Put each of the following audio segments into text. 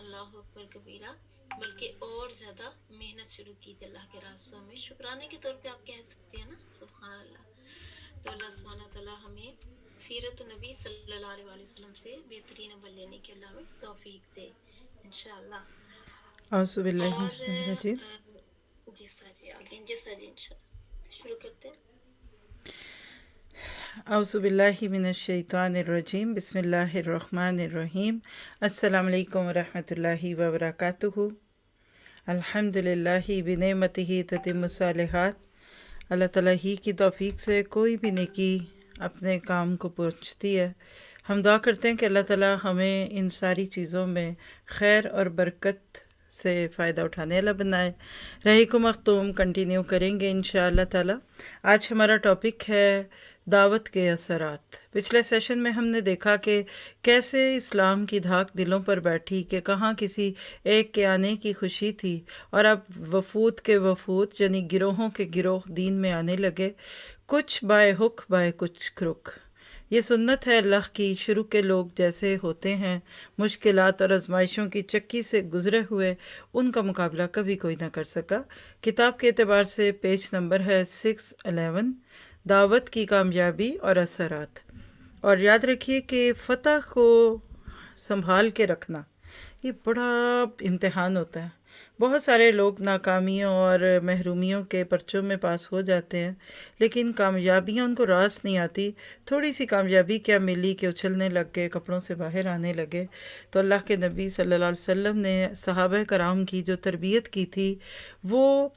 اللہ اکبر کبیرہ، بلکہ اور زیادہ محنت شروع کی تھی اللہ کے راستوں میں. شکرانے کے طور پہ آپ کہہ سکتے ہیں نا، سبحان اللہ. تو اللہ سبحانہ تعالیٰ ہمیں سیرت النبی صلی اللہ علیہ وآلہ وسلم سے بہترین عمل لینے کے اللہ میں توفیق دے انشاءاللہ. اعوذ باللہ من اور الشیطان الرجیم. جی سر جی آگے جی سر جی انشاءاللہ شروع کرتے ہیں. اعوذ باللہ من الشیطان الرجیم. بسم اللہ الرحمن الرحیم. السلام علیکم ورحمۃ اللہ وبرکاتہ. الحمد للہ بنعمتہ تتم الصالحات. اللہ تعالیٰ ہی کی توفیق سے کوئی بھی نیکی اپنے کام کو پہنچتی ہے. ہم دعا کرتے ہیں کہ اللہ تعالیٰ ہمیں ان ساری چیزوں میں خیر اور برکت سے فائدہ اٹھانے والا بنائے. رہی کو مختوم کنٹینیو کریں گے انشاءاللہ تعالیٰ. آج ہمارا ٹاپک ہے دعوت کے اثرات. پچھلے سیشن میں ہم نے دیکھا کہ کیسے اسلام کی دھاک دلوں پر بیٹھی کہ کہاں کسی ایک کے آنے کی خوشی تھی اور اب وفود کے وفود یعنی گروہوں کے گروہ دین میں آنے لگے، کچھ بائے حق بائے کچھ کرک. یہ سنت ہے اللہ کی. شروع کے لوگ جیسے ہوتے ہیں، مشکلات اور آزمائشوں کی چکی سے گزرے ہوئے، ان کا مقابلہ کبھی کوئی نہ کر سکا. کتاب کے اعتبار سے پیج نمبر ہے 611، دعوت کی کامیابی اور اثرات. اور یاد رکھیے کہ فتح کو سنبھال کے رکھنا یہ بڑا امتحان ہوتا ہے. بہت سارے لوگ ناکامیوں اور محرومیوں کے پرچوں میں پاس ہو جاتے ہیں، لیکن کامیابیاں ان کو راس نہیں آتی. تھوڑی سی کامیابی کیا ملی کہ اچھلنے لگ گئے، کپڑوں سے باہر آنے لگے. تو اللہ کے نبی صلی اللہ علیہ وسلم نے صحابہ کرام کی جو تربیت کی تھی، وہ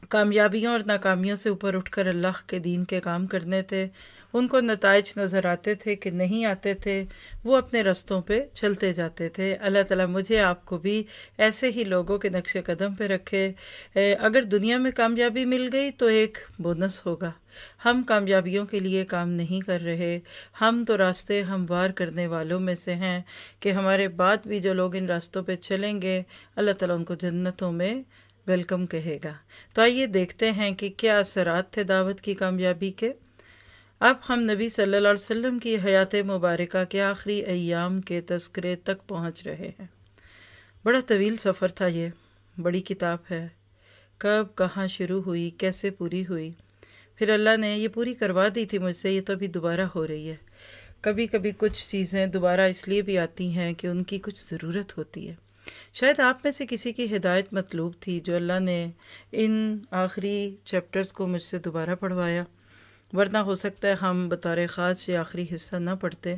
کامیابیوں اور ناکامیوں سے اوپر اٹھ کر اللہ کے دین کے کام کرنے تھے. ان کو نتائج نظر آتے تھے کہ نہیں آتے تھے، وہ اپنے رستوں پہ چلتے جاتے تھے. اللہ تعالیٰ مجھے آپ کو بھی ایسے ہی لوگوں کے نقش قدم پہ رکھے. اگر دنیا میں کامیابی مل گئی تو ایک بونس ہوگا. ہم کامیابیوں کے لیے کام نہیں کر رہے، ہم تو راستے ہموار کرنے والوں میں سے ہیں کہ ہمارے بعد بھی جو لوگ ان راستوں پہ چلیں گے اللہ تعالیٰ ان کو جنتوں میں ویلکم کہے گا. تو آئیے دیکھتے ہیں کہ کیا اثرات تھے دعوت کی کامیابی کے. اب ہم نبی صلی اللہ علیہ وسلم کی حیات مبارکہ کے آخری ایام کے تذکرے تک پہنچ رہے ہیں. بڑا طویل سفر تھا، یہ بڑی کتاب ہے. کب کہاں شروع ہوئی، کیسے پوری ہوئی، پھر اللہ نے یہ پوری کروا دی تھی مجھ سے. یہ تو ابھی دوبارہ ہو رہی ہے. کبھی کبھی کچھ چیزیں دوبارہ اس لیے بھی آتی ہیں کہ ان کی کچھ ضرورت ہوتی ہے. شاید آپ میں سے کسی کی ہدایت مطلوب تھی جو اللہ نے ان آخری چیپٹرز کو مجھ سے دوبارہ پڑھوایا، ورنہ ہو سکتا ہے ہم بطور خاص یہ آخری حصہ نہ پڑھتے.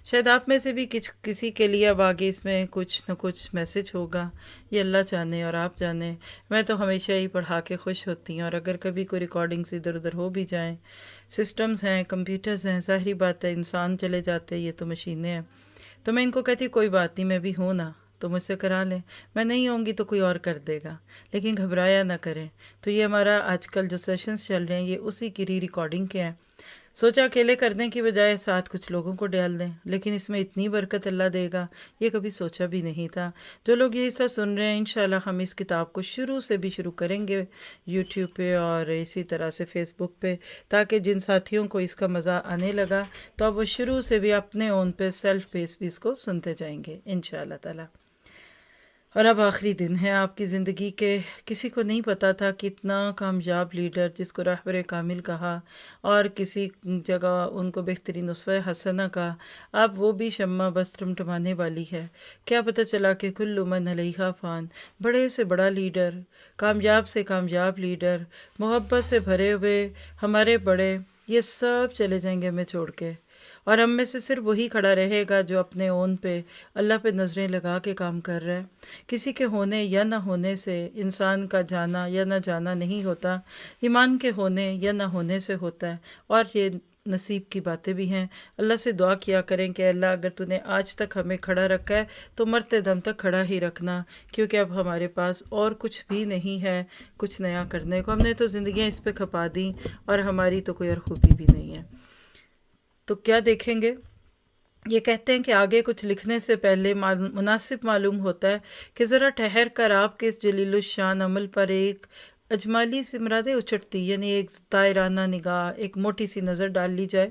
شاید آپ میں سے بھی کسی کے لیے اب آگے اس میں کچھ نہ کچھ میسج ہوگا. یہ اللہ جانے اور آپ جانے. میں تو ہمیشہ ہی پڑھا کے خوش ہوتی ہوں، اور اگر کبھی کوئی ریکارڈنگز ادھر ادھر ہو بھی جائیں، سسٹمز ہیں، کمپیوٹرز ہیں، ظاہری بات ہے انسان چلے جاتے، یہ تو مشینیں ہیں. تو میں ان کو کہتی کوئی بات نہیں، میں بھی ہوں نا تو مجھ سے کرا لیں، میں نہیں ہوں گی تو کوئی اور کر دے گا، لیکن گھبرایا نہ کریں. تو یہ ہمارا آج کل جو سیشنز چل رہے ہیں یہ اسی کی ریکارڈنگ کے ہیں. سوچا اکیلے کرنے کی بجائے ساتھ کچھ لوگوں کو ڈال دیں، لیکن اس میں اتنی برکت اللہ دے گا یہ کبھی سوچا بھی نہیں تھا. جو لوگ یہ حصہ سن رہے ہیں انشاءاللہ ہم اس کتاب کو شروع سے بھی شروع کریں گے یوٹیوب پہ اور اسی طرح سے فیس بک پہ، تاکہ جن ساتھیوں کو اس کا مزہ آنے لگا تو اب وہ شروع سے بھی اپنے اون پہ سیلف پیس بھی اس کو سنتے جائیں گے انشاءاللہ تعالی. اور اب آخری دن ہے آپ کی زندگی کے. کسی کو نہیں پتا تھا کہ اتنا کامیاب لیڈر جس کو رہبر کامل کہا اور کسی جگہ ان کو بہترین اسوہ حسنہ کہا، اب وہ بھی شمع بس ٹمٹمانے والی ہے. کیا پتہ چلا کہ کل من علیہا فان، بڑے سے بڑا لیڈر، کامیاب سے کامیاب لیڈر، محبت سے بھرے ہوئے ہمارے بڑے، یہ سب چلے جائیں گے ہمیں چھوڑ کے، اور ہم میں سے صرف وہی کھڑا رہے گا جو اپنے اون پہ اللہ پہ نظریں لگا کے کام کر رہا ہے. کسی کے ہونے یا نہ ہونے سے انسان کا جانا یا نہ جانا نہیں ہوتا، ایمان کے ہونے یا نہ ہونے سے ہوتا ہے. اور یہ نصیب کی باتیں بھی ہیں. اللہ سے دعا کیا کریں کہ اللہ اگر تو نے آج تک ہمیں کھڑا رکھا ہے تو مرتے دم تک کھڑا ہی رکھنا، کیونکہ اب ہمارے پاس اور کچھ بھی نہیں ہے کچھ نیا کرنے کو. ہم نے تو زندگیاں اس پہ کھپا دیں اور ہماری تو کوئی اور خوبی بھی نہیں ہے. تو کیا دیکھیں گے؟ یہ کہتے ہیں کہ آگے کچھ لکھنے سے پہلے مناسب معلوم ہوتا ہے کہ ذرا ٹھہر کر آپ کے اس جلیل الشان عمل پر ایک اجمالی سی مرادیں اچھٹتی، یعنی ایک طائرانہ نگاہ، ایک موٹی سی نظر ڈال لی جائے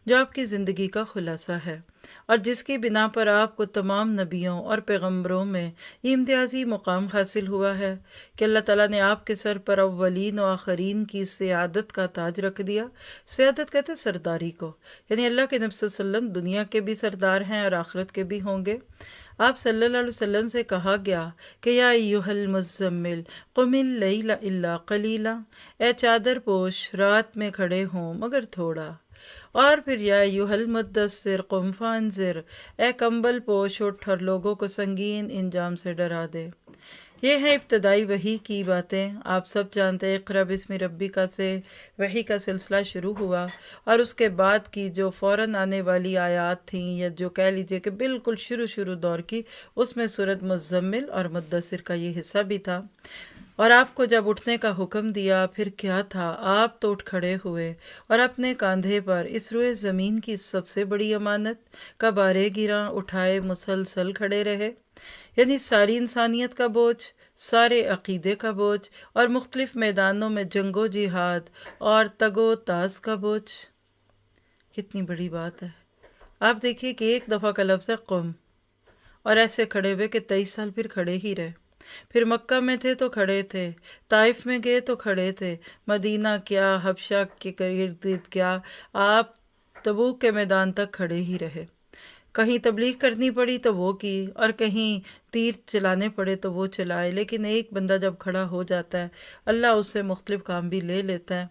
جو آپ کی زندگی کا خلاصہ ہے. اور جس کی بنا پر آپ کو تمام نبیوں اور پیغمبروں میں یہ امتیازی مقام حاصل ہوا ہے کہ اللہ تعالیٰ نے آپ کے سر پر اولین و آخرین کی سیادت کا تاج رکھ دیا۔ سیادت کہتے ہیں سرداری کو، یعنی اللہ کے نبی صلی اللہ علیہ وسلم دنیا کے بھی سردار ہیں اور آخرت کے بھی ہوں گے۔ آپ صلی اللہ علیہ وسلم سے کہا گیا کہ یا ایھا المزمل قم اللیل الا قلیلا، اے چادر پوش رات میں کھڑے ہوں مگر تھوڑا۔ اور پھر یا ایھا المدثر قم فانذر، اے کمبل پوش اٹھ اور لوگوں کو سنگین انجام سے ڈرا دے۔ یہ ہیں ابتدائی وحی کی باتیں۔ آپ سب جانتے ہیں اقرأ بسم ربک سے وحی کا سلسلہ شروع ہوا، اور اس کے بعد کی جو فوراً آنے والی آیات تھیں، یا جو کہہ لیجئے کہ بالکل شروع دور کی، اس میں سورۃ مزمل اور مدثر کا یہ حصہ بھی تھا۔ اور آپ کو جب اٹھنے کا حکم دیا پھر کیا تھا، آپ تو اٹھ کھڑے ہوئے اور اپنے کاندھے پر اس روئے زمین کی سب سے بڑی امانت کا بارے گراں اٹھائے مسلسل کھڑے رہے، یعنی ساری انسانیت کا بوجھ، سارے عقیدے کا بوجھ، اور مختلف میدانوں میں جنگ و جہاد اور تگ و تاز کا بوجھ۔ کتنی بڑی بات ہے۔ آپ دیکھیے کہ ایک دفعہ کا لفظ ہے قم، اور ایسے کھڑے ہوئے کہ 23 سال پھر کھڑے ہی رہے۔ پھر مکہ میں تھے تو کھڑے تھے، طائف میں گئے تو کھڑے تھے، مدینہ کیا، حبشہ کے ارد گرد کیا، آپ تبوک کے میدان تک کھڑے ہی رہے۔ کہیں تبلیغ کرنی پڑی تو وہ کی، اور کہیں تیر چلانے پڑے تو وہ چلائے، لیکن ایک بندہ جب کھڑا ہو جاتا ہے اللہ اس سے مختلف کام بھی لے لیتا ہے۔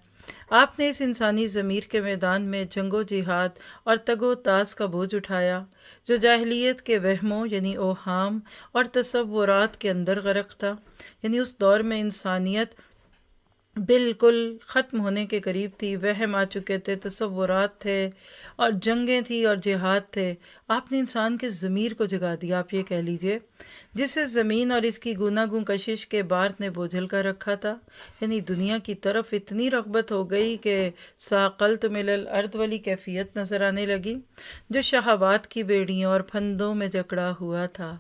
آپ نے اس انسانی ضمیر کے میدان میں جنگ و جہاد اور تگ و تاز کا بوجھ اٹھایا، جو جاہلیت کے وہموں یعنی اوہام اور تصورات کے اندر غرق تھا۔ یعنی اس دور میں انسانیت بالکل ختم ہونے کے قریب تھی، وہم آ چکے تھے، تصورات تھے، اور جنگیں تھی اور جہاد تھے۔ آپ نے انسان کے ضمیر کو جگا دیا، آپ یہ کہہ لیجئے، جسے زمین اور اس کی گوناگوں کشش کے بار نے بوجھل کر رکھا تھا۔ یعنی دنیا کی طرف اتنی رغبت ہو گئی کہ ثاقلت من الارض والی کیفیت نظر آنے لگی، جو شہوات کی بیڑیوں اور پھندوں میں جکڑا ہوا تھا۔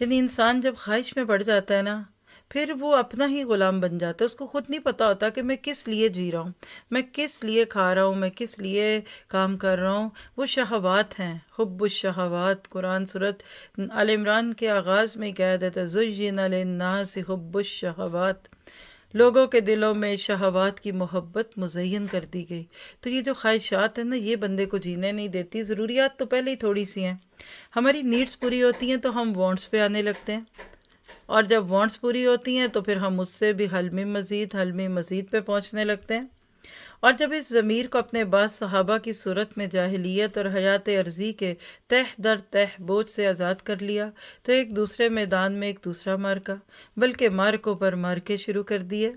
یعنی انسان جب خواہش میں پڑ جاتا ہے نا، پھر وہ اپنا ہی غلام بن جاتا ہے، اس کو خود نہیں پتا ہوتا کہ میں کس لیے جی رہا ہوں، میں کس لیے کھا رہا ہوں، میں کس لیے کام کر رہا ہوں۔ وہ شہوات ہیں، حب الشہوات۔ قرآن سورۃ آل عمران کے آغاز میں کہہ دیتا ہے زُیِّنَ لِلنَّاسِ حُبُّ الشَّہَوَاتِ، لوگوں کے دلوں میں شہوات کی محبت مزین کر دی گئی۔ تو یہ جو خواہشات ہیں نا، یہ بندے کو جینے نہیں دیتی۔ ضروریات تو پہلے ہی تھوڑی سی ہیں، ہماری نیڈس پوری ہوتی ہیں تو ہم وانٹس پہ آنے لگتے ہیں، اور جب وانٹس پوری ہوتی ہیں تو پھر ہم اس سے بھی حلم مزید پہ پہنچنے لگتے ہیں۔ اور جب اس ضمیر کو اپنے بعض صحابہ کی صورت میں جاہلیت اور حیات عرضی کے تہ در تہ بوجھ سے آزاد کر لیا، تو ایک دوسرے میدان میں ایک دوسرا مارکا، بلکہ مارکوں پر مارکے شروع کر دیے۔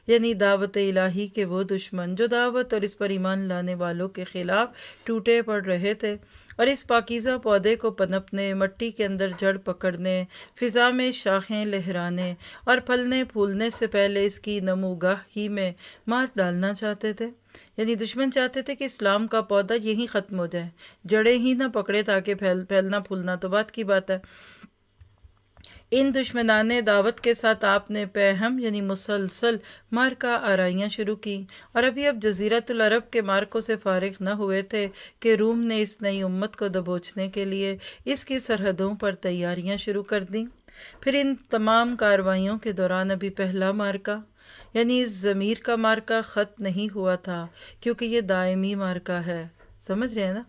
یعنی دعوت الہی کے وہ دشمن جو دعوت اور اس پر ایمان لانے والوں کے خلاف ٹوٹے پڑ رہے تھے، اور اس پاکیزہ پودے کو پنپنے، مٹی کے اندر جڑ پکڑنے، فضا میں شاخیں لہرانے اور پھلنے پھولنے سے پہلے اس کی نموگاہ ہی میں مار ڈالنا چاہتے تھے۔ یعنی دشمن چاہتے تھے کہ اسلام کا پودا یہیں ختم ہو جائے، جڑیں ہی نہ پکڑے تاکہ پھیلنا پھولنا تو بات کی بات ہے۔ ان دشمنان دعوت کے ساتھ آپ نے پیہم یعنی مسلسل مارکہ آرائیاں شروع کی، اور اب جزیرۃ العرب کے مارکوں سے فارغ نہ ہوئے تھے کہ روم نے اس نئی امت کو دبوچنے کے لیے اس کی سرحدوں پر تیاریاں شروع کر دیں۔ پھر ان تمام کارروائیوں کے دوران ابھی پہلا مارکہ یعنی اس ضمیر کا مارکہ ختم نہیں ہوا تھا، کیونکہ یہ دائمی مارکہ ہے۔ سمجھ رہے ہیں نا؟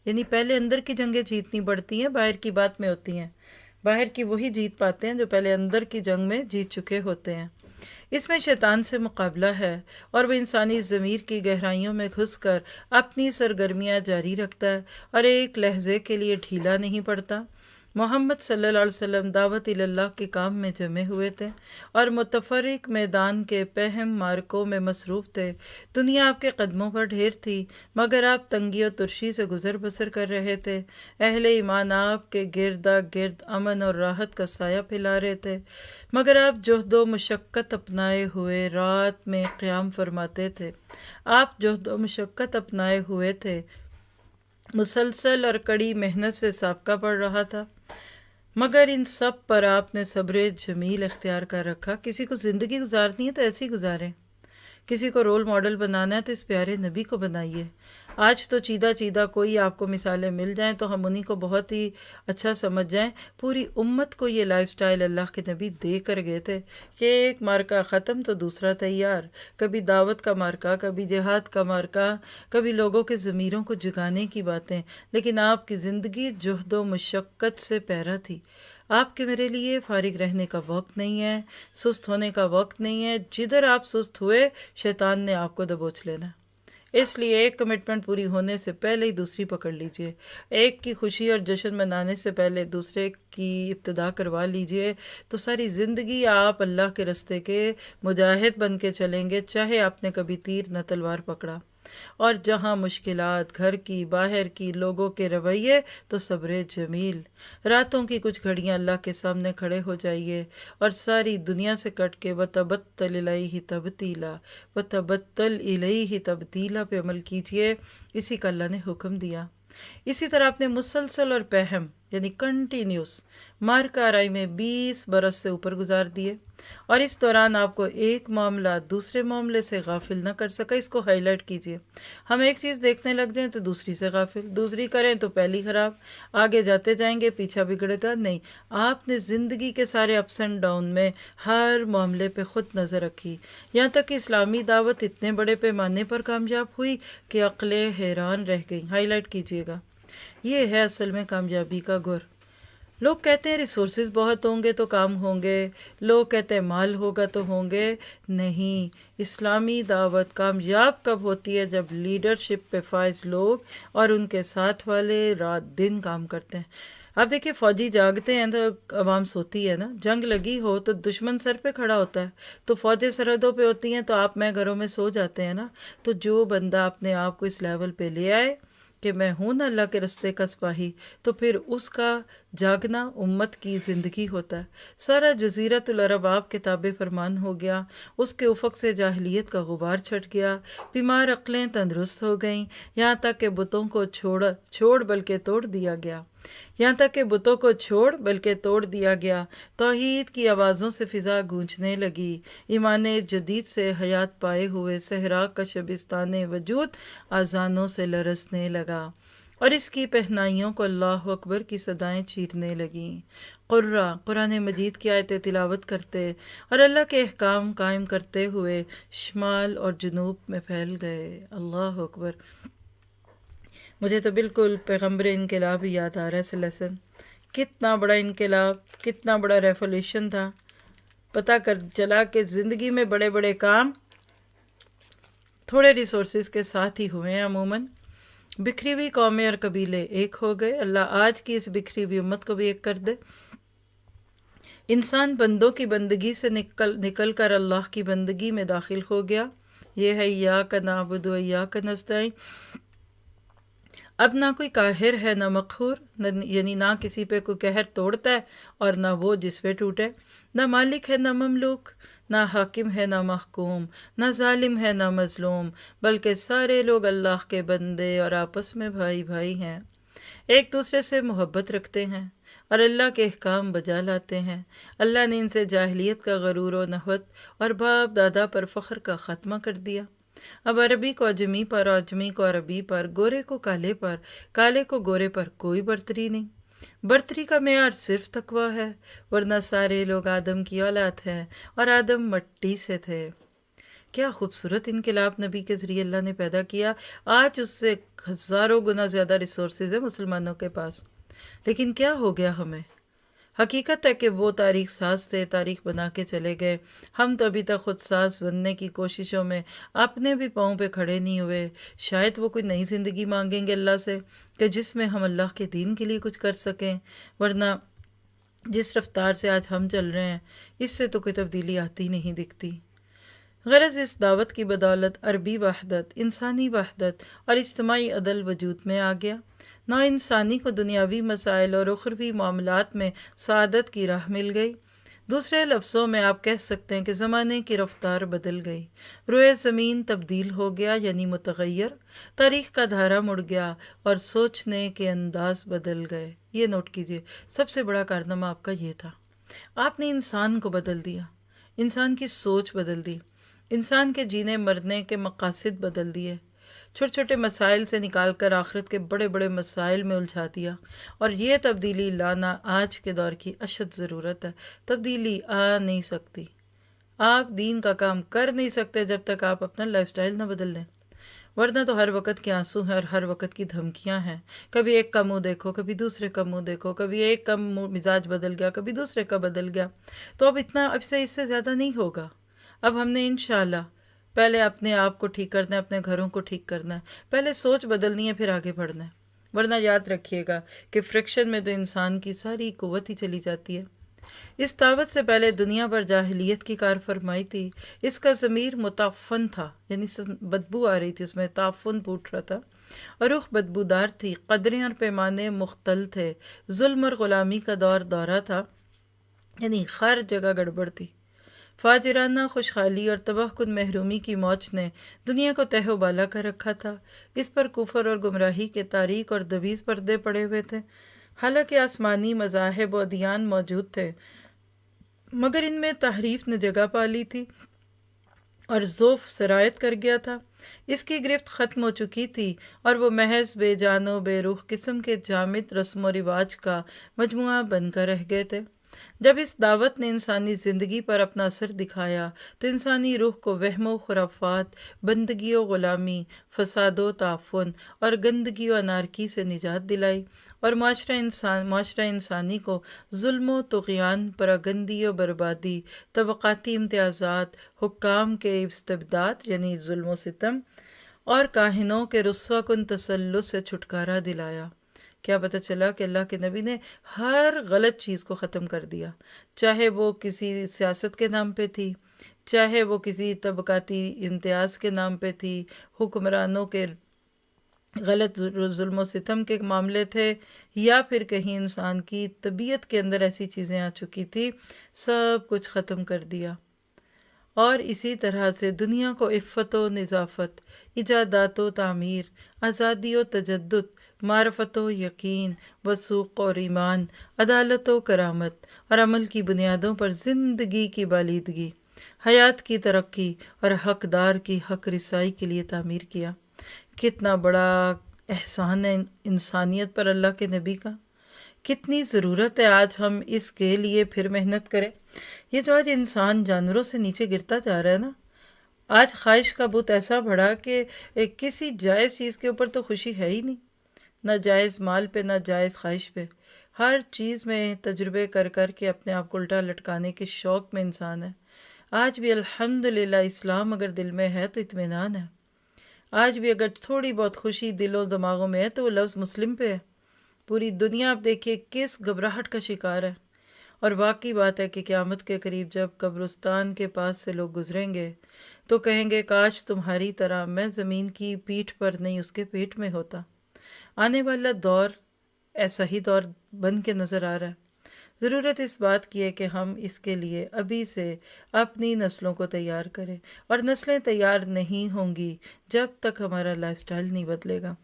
یعنی پہلے اندر کی جنگیں جیتنی پڑتی ہیں، باہر کی بات میں ہوتی ہیں، باہر کی وہی جیت پاتے ہیں جو پہلے اندر کی جنگ میں جیت چکے ہوتے ہیں۔ اس میں شیطان سے مقابلہ ہے، اور وہ انسانی ضمیر کی گہرائیوں میں گھس کر اپنی سرگرمیاں جاری رکھتا ہے اور ایک لحظے کے لیے ڈھیلا نہیں پڑتا۔ محمد صلی اللہ علیہ وسلم دعوت اللہ کے کام میں جمے ہوئے تھے اور متفرق میدان کے پہم مارکوں میں مصروف تھے۔ دنیا آپ کے قدموں پر ڈھیر تھی، مگر آپ تنگی و ترشی سے گزر بسر کر رہے تھے۔ اہل ایمان آپ کے گردا گرد امن اور راحت کا سایہ پھیلا رہے تھے، مگر آپ جہد و مشقت اپنائے ہوئے رات میں قیام فرماتے تھے۔ آپ جہد و مشقت اپنائے ہوئے تھے، مسلسل اور کڑی محنت سے سابقہ پڑ رہا تھا، مگر ان سب پر آپ نے صبر جمیل اختیار کر رکھا۔ کسی کو زندگی گزارنی ہے تو ایسی گزاریں، کسی کو رول ماڈل بنانا ہے تو اس پیارے نبی کو بنائیے۔ آج تو چیدہ چیدہ کوئی آپ کو مثالیں مل جائیں تو ہم انہی کو بہت ہی اچھا سمجھ جائیں. پوری امت کو یہ لائف سٹائل اللہ کے نبی دے کر گئے تھے کہ ایک مارکہ ختم تو دوسرا تیار. کبھی دعوت کا مارکہ، کبھی جہاد کا مارکہ، کبھی لوگوں کے ضمیروں کو جگانے کی باتیں، لیکن آپ کی زندگی جہد و مشقت سے پیرا تھی. آپ کے میرے لیے فارغ رہنے کا وقت نہیں ہے، سست ہونے کا وقت نہیں ہے. جدھر آپ سست ہوئے شیطان نے آپ کو دبوچ لینا. اس لیے ایک کمٹمنٹ پوری ہونے سے پہلے ہی دوسری پکڑ لیجئے. ایک کی خوشی اور جشن منانے سے پہلے دوسرے کی ابتدا کروا لیجئے، تو ساری زندگی آپ اللہ کے راستے کے مجاہد بن کے چلیں گے، چاہے آپ نے کبھی تیر نہ تلوار پکڑا. اور جہاں مشکلات، گھر کی، باہر کی، لوگوں کے رویے، تو صبر جمیل. راتوں کی کچھ گھڑیاں اللہ کے سامنے کھڑے ہو جائیے اور ساری دنیا سے کٹ کے وَتَبَتَّلْ إِلَيْهِ تَبْتِيلًا وَتَبَتَّلْ إِلَيْهِ تَبْتِيلًا پہ عمل کیجئے. اسی کا اللہ نے حکم دیا. اسی طرح آپ نے مسلسل اور پہم یعنی کنٹینیوس مارکہ آرائی میں 20 برس سے اوپر گزار دیے، اور اس دوران آپ کو ایک معاملہ دوسرے معاملے سے غافل نہ کر سکا. اس کو ہائی لائٹ کیجئے. ہم ایک چیز دیکھنے لگ جائیں تو دوسری سے غافل، دوسری کریں تو پہلی خراب، آگے جاتے جائیں گے پیچھا بگڑے گا. نہیں، آپ نے زندگی کے سارے اپس اینڈ ڈاؤن میں ہر معاملے پہ خود نظر رکھی، یہاں تک کہ اسلامی دعوت اتنے بڑے پیمانے پر کامیاب ہوئی کہ عقلیں حیران رہ گئیں. ہائی لائٹ کیجئے گا. یہ ہے اصل میں کامیابی کا گر. لوگ کہتے ہیں ریسورسز بہت ہوں گے تو کام ہوں گے، لوگ کہتے ہیں مال ہوگا تو ہوں گے. نہیں، اسلامی دعوت کامیاب کب ہوتی ہے؟ جب لیڈرشپ پہ فائز لوگ اور ان کے ساتھ والے رات دن کام کرتے ہیں. اب دیکھیں، فوجی جاگتے ہیں تو عوام سوتی ہے نا. جنگ لگی ہو تو دشمن سر پہ کھڑا ہوتا ہے، تو فوجیں سرحدوں پہ ہوتی ہیں تو آپ میں گھروں میں سو جاتے ہیں نا. تو جو بندہ اپنے آپ کو اس لیول پہ لے آئے کہ میں ہوں نا اللہ کے راستے کا سپاہی، تو پھر اس کا جاگنا امت کی زندگی ہوتا ہے. سارا جزیرۃ العرب آپ کے تابع فرمان ہو گیا، اس کے افق سے جاہلیت کا غبار چھٹ گیا، بیمار عقلیں تندرست ہو گئیں، یہاں تک کہ بتوں کو چھوڑ بلکہ توڑ دیا گیا. توحید کی آوازوں سے فضا گونجنے لگی. ایمان جدید سے حیات پائے ہوئے صحرا کا شبستان وجود اذانوں سے لرزنے لگا، اور اس کی پہنائیوں کو اللہ اکبر کی صدائیں چیرنے لگیں. قرآن مجید کی آیتیں تلاوت کرتے اور اللہ کے احکام قائم کرتے ہوئے شمال اور جنوب میں پھیل گئے. اللہ اکبر. مجھے تو بالکل پیغمبر انقلاب ہی یاد آ رہا ہے. صلی اللہ علیہ وسلم کتنا بڑا انقلاب، کتنا بڑا ریفولیوشن تھا. پتہ کر چلا کہ زندگی میں بڑے بڑے کام تھوڑے ریسورسز کے ساتھ ہی ہوئے ہیں. عموماً بکھری ہوئی قومیں اور قبیلے ایک ہو گئے. اللہ آج کی اس بکھری ہوئی امت کو بھی ایک کر دے. انسان بندوں کی بندگی سے نکل کر اللہ کی بندگی میں داخل ہو گیا. یہ ہے ایاک نعبد و ایاک نستعین. اب نہ کوئی قاہر ہے نہ مقہور، یعنی نہ کسی پہ کوئی قہر توڑتا ہے اور نہ وہ جس پہ ٹوٹے. نہ مالک ہے نہ مملوک، نہ حاکم ہے نہ محکوم، نہ ظالم ہے نہ مظلوم، بلکہ سارے لوگ اللہ کے بندے اور آپس میں بھائی بھائی ہیں. ایک دوسرے سے محبت رکھتے ہیں اور اللہ کے احکام بجا لاتے ہیں. اللہ نے ان سے جاہلیت کا غرور و نخوت اور باپ دادا پر فخر کا خاتمہ کر دیا. اب عربی کو عجمی پر، عجمی کو عربی پر، گورے کو کالے پر، کالے کو گورے پر کوئی برتری نہیں. برتری کا معیار صرف تقویٰ ہے، ورنہ سارے لوگ آدم کی اولاد ہیں اور آدم مٹی سے تھے. کیا خوبصورت انقلاب نبی کے ذریعے اللہ نے پیدا کیا. آج اس سے ہزاروں گنا زیادہ ریسورسز ہیں مسلمانوں کے پاس، لیکن کیا ہو گیا ہمیں؟ حقیقت ہے کہ وہ تاریخ ساز تھے، تاریخ بنا کے چلے گئے. ہم تو ابھی تک خود ساز بننے کی کوششوں میں اپنے بھی پاؤں پہ کھڑے نہیں ہوئے. شاید وہ کوئی نئی زندگی مانگیں گے اللہ سے کہ جس میں ہم اللہ کے دین کے لیے کچھ کر سکیں، ورنہ جس رفتار سے آج ہم چل رہے ہیں اس سے تو کوئی تبدیلی آتی نہیں دکھتی. غرض اس دعوت کی بدولت عربی وحدت، انسانی وحدت اور اجتماعی عدل وجود میں آ گیا. نو انسانی کو دنیاوی مسائل اور اخروی معاملات میں سعادت کی راہ مل گئی. دوسرے لفظوں میں آپ کہہ سکتے ہیں کہ زمانے کی رفتار بدل گئی. روئے زمین تبدیل ہو گیا، یعنی متغیر. تاریخ کا دھارا مڑ گیا اور سوچنے کے انداز بدل گئے. یہ نوٹ کیجئے، سب سے بڑا کارنامہ آپ کا یہ تھا. آپ نے انسان کو بدل دیا، انسان کی سوچ بدل دی، انسان کے جینے مرنے کے مقاصد بدل دیے. چھوٹے چھوٹے مسائل سے نکال کر آخرت کے بڑے بڑے مسائل میں الجھا دیا، اور یہ تبدیلی لانا آج کے دور کی اشد ضرورت ہے۔ تبدیلی آ نہیں سکتی، آپ دین کا کام کر نہیں سکتے جب تک آپ اپنا لائف سٹائل نہ بدل لیں، ورنہ تو ہر وقت کے آنسو ہیں اور ہر وقت کی دھمکیاں ہیں۔ کبھی ایک کا منہ دیکھو، کبھی دوسرے کا منہ دیکھو، کبھی ایک کا مزاج بدل گیا، کبھی دوسرے کا بدل گیا، تو اب اس سے زیادہ نہیں ہوگا۔ اب ہم نے انشاءاللہ پہلے اپنے آپ کو ٹھیک کرنا ہے، اپنے گھروں کو ٹھیک کرنا ہے، پہلے سوچ بدلنی ہے، پھر آگے بڑھنا ہے، ورنہ یاد رکھیے گا کہ فرکشن میں تو انسان کی ساری قوت ہی چلی جاتی ہے۔ اس دعوت سے پہلے دنیا پر جاہلیت کی کار فرمائی تھی، اس کا ضمیر متعفن تھا، یعنی بدبو آ رہی تھی، اس میں تعفن پھوٹ رہا تھا، اور رخ بدبودار تھی، قدریں اور پیمانے مختل تھے، ظلم اور غلامی کا دورہ تھا، یعنی ہر جگہ گڑبڑ تھی۔ فاجرانہ خوشحالی اور تباہ کن محرومی کی موج نے دنیا کو تہ و بالا کر رکھا تھا، اس پر کفر اور گمراہی کے تاریک اور دبیز پردے پڑے ہوئے تھے۔ حالانکہ آسمانی مذاہب و ادیان موجود تھے، مگر ان میں تحریف نے جگہ پا لی تھی اور ذوف سرایت کر گیا تھا، اس کی گرفت ختم ہو چکی تھی، اور وہ محض بے جان و بے روح قسم کے جامد رسم و رواج کا مجموعہ بن کر رہ گئے تھے۔ جب اس دعوت نے انسانی زندگی پر اپنا اثر دکھایا تو انسانی روح کو وہم و خرافات، بندگی و غلامی، فساد و تعفن اور گندگی و انارکی سے نجات دلائی، اور معاشرہ انسانی کو ظلم و طغیان، پراگندی و بربادی، طبقاتی امتیازات، حکام کے استبداد یعنی ظلم و ستم، اور کاہنوں کے رسوا کن تسلط سے چھٹکارا دلایا۔ کیا پتہ چلا کہ اللہ کے نبی نے ہر غلط چیز کو ختم کر دیا، چاہے وہ کسی سیاست کے نام پہ تھی، چاہے وہ کسی طبقاتی امتیاز کے نام پہ تھی، حکمرانوں کے غلط ظلم و ستم کے معاملے تھے، یا پھر کہیں انسان کی طبیعت کے اندر ایسی چیزیں آ چکی تھی، سب کچھ ختم کر دیا۔ اور اسی طرح سے دنیا کو عفت و نظافت، ایجادات و تعمیر، آزادی و تجدد، معرفت و یقین، وثوق اور ایمان، عدالت و کرامت اور عمل کی بنیادوں پر زندگی کی بالیدگی، حیات کی ترقی اور حقدار کی حق رسائی کے لیے تعمیر کیا۔ کتنا بڑا احسان ہے انسانیت پر اللہ کے نبی کا، کتنی ضرورت ہے آج ہم اس کے لیے پھر محنت کریں۔ یہ جو آج انسان جانوروں سے نیچے گرتا جا رہا ہے نا، آج خواہش کا بت ایسا بڑھا کہ کسی جائز چیز کے اوپر تو خوشی ہے ہی نہیں، نہ جائز مال پہ، نہ جائز خواہش پہ، ہر چیز میں تجربے کر کر کے اپنے آپ کو الٹا لٹکانے کے شوق میں انسان ہے۔ آج بھی الحمدللہ اسلام اگر دل میں ہے تو اطمینان ہے، آج بھی اگر تھوڑی بہت خوشی دل و دماغوں میں ہے تو وہ لفظ مسلم پہ ہے۔ پوری دنیا آپ دیکھیے کس گھبراہٹ کا شکار ہے، اور واقعی بات ہے کہ قیامت کے قریب جب قبرستان کے پاس سے لوگ گزریں گے تو کہیں گے کاش تمہاری طرح میں زمین کی پیٹھ پر نہیں اس کے پیٹ میں ہوتا۔ آنے والا دور ایسا ہی دور بن کے نظر آ رہا ہے۔ ضرورت اس بات کی ہے کہ ہم اس کے لیے ابھی سے اپنی نسلوں کو تیار کریں، اور نسلیں تیار نہیں ہوں گی جب تک ہمارا لائف سٹائل نہیں بدلے گا۔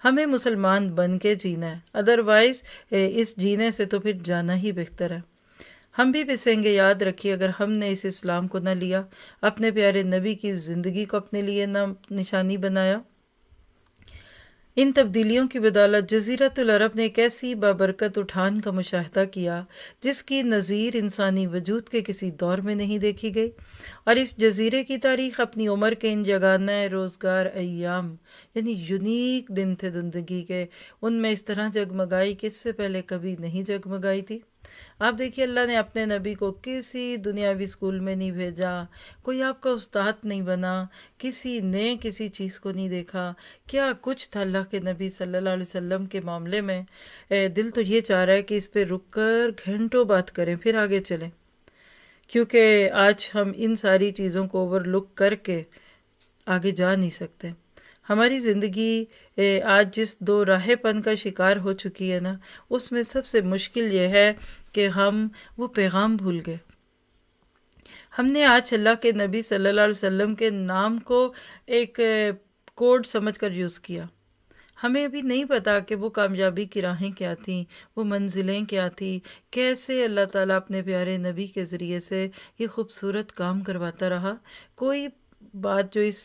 ہمیں مسلمان بن کے جینا ہے، ادروائز اس جینے سے تو پھر جانا ہی بہتر ہے۔ ہم بھی پسیں گے، یاد رکھیے، اگر ہم نے اس اسلام کو نہ لیا، اپنے پیارے نبی کی زندگی کو اپنے لیے نہ نشانی بنایا۔ ان تبدیلیوں کی بدولت جزیرۃ العرب نے ایک ایسی بابرکت اٹھان کا مشاہدہ کیا جس کی نظیر انسانی وجود کے کسی دور میں نہیں دیکھی گئی، اور اس جزیرے کی تاریخ اپنی عمر کے ان جگانہ روزگار ایام، یعنی یونیک دن تھے زندگی کے، ان میں اس طرح جگمگائی کہ اس سے پہلے کبھی نہیں جگمگائی تھی۔ آپ دیکھیے اللہ نے اپنے نبی کو کسی دنیاوی اسکول میں نہیں بھیجا، کوئی آپ کا استاد نہیں بنا، کسی نے کسی چیز کو نہیں دیکھا، کیا کچھ تھا اللہ کے نبی صلی اللہ علیہ وسلم کے معاملے میں۔ دل تو یہ چاہ رہا ہے کہ اس پہ رک کر گھنٹوں بات کریں پھر آگے چلیں، کیونکہ آج ہم ان ساری چیزوں کو اوور لک کر کے آگے جا نہیں سکتے۔ ہماری زندگی آج جس دو راہ پن کا شکار ہو چکی ہے نا، اس میں سب سے مشکل یہ ہے کہ ہم وہ پیغام بھول گئے۔ ہم نے آج اللہ کے نبی صلی اللہ علیہ وسلم کے نام کو ایک کوڈ سمجھ کر یوز کیا۔ ہمیں ابھی نہیں پتا کہ وہ کامیابی کی راہیں کیا تھیں، وہ منزلیں کیا تھیں، کیسے اللہ تعالیٰ اپنے پیارے نبی کے ذریعے سے یہ خوبصورت کام کرواتا رہا۔ کوئی بات جو اس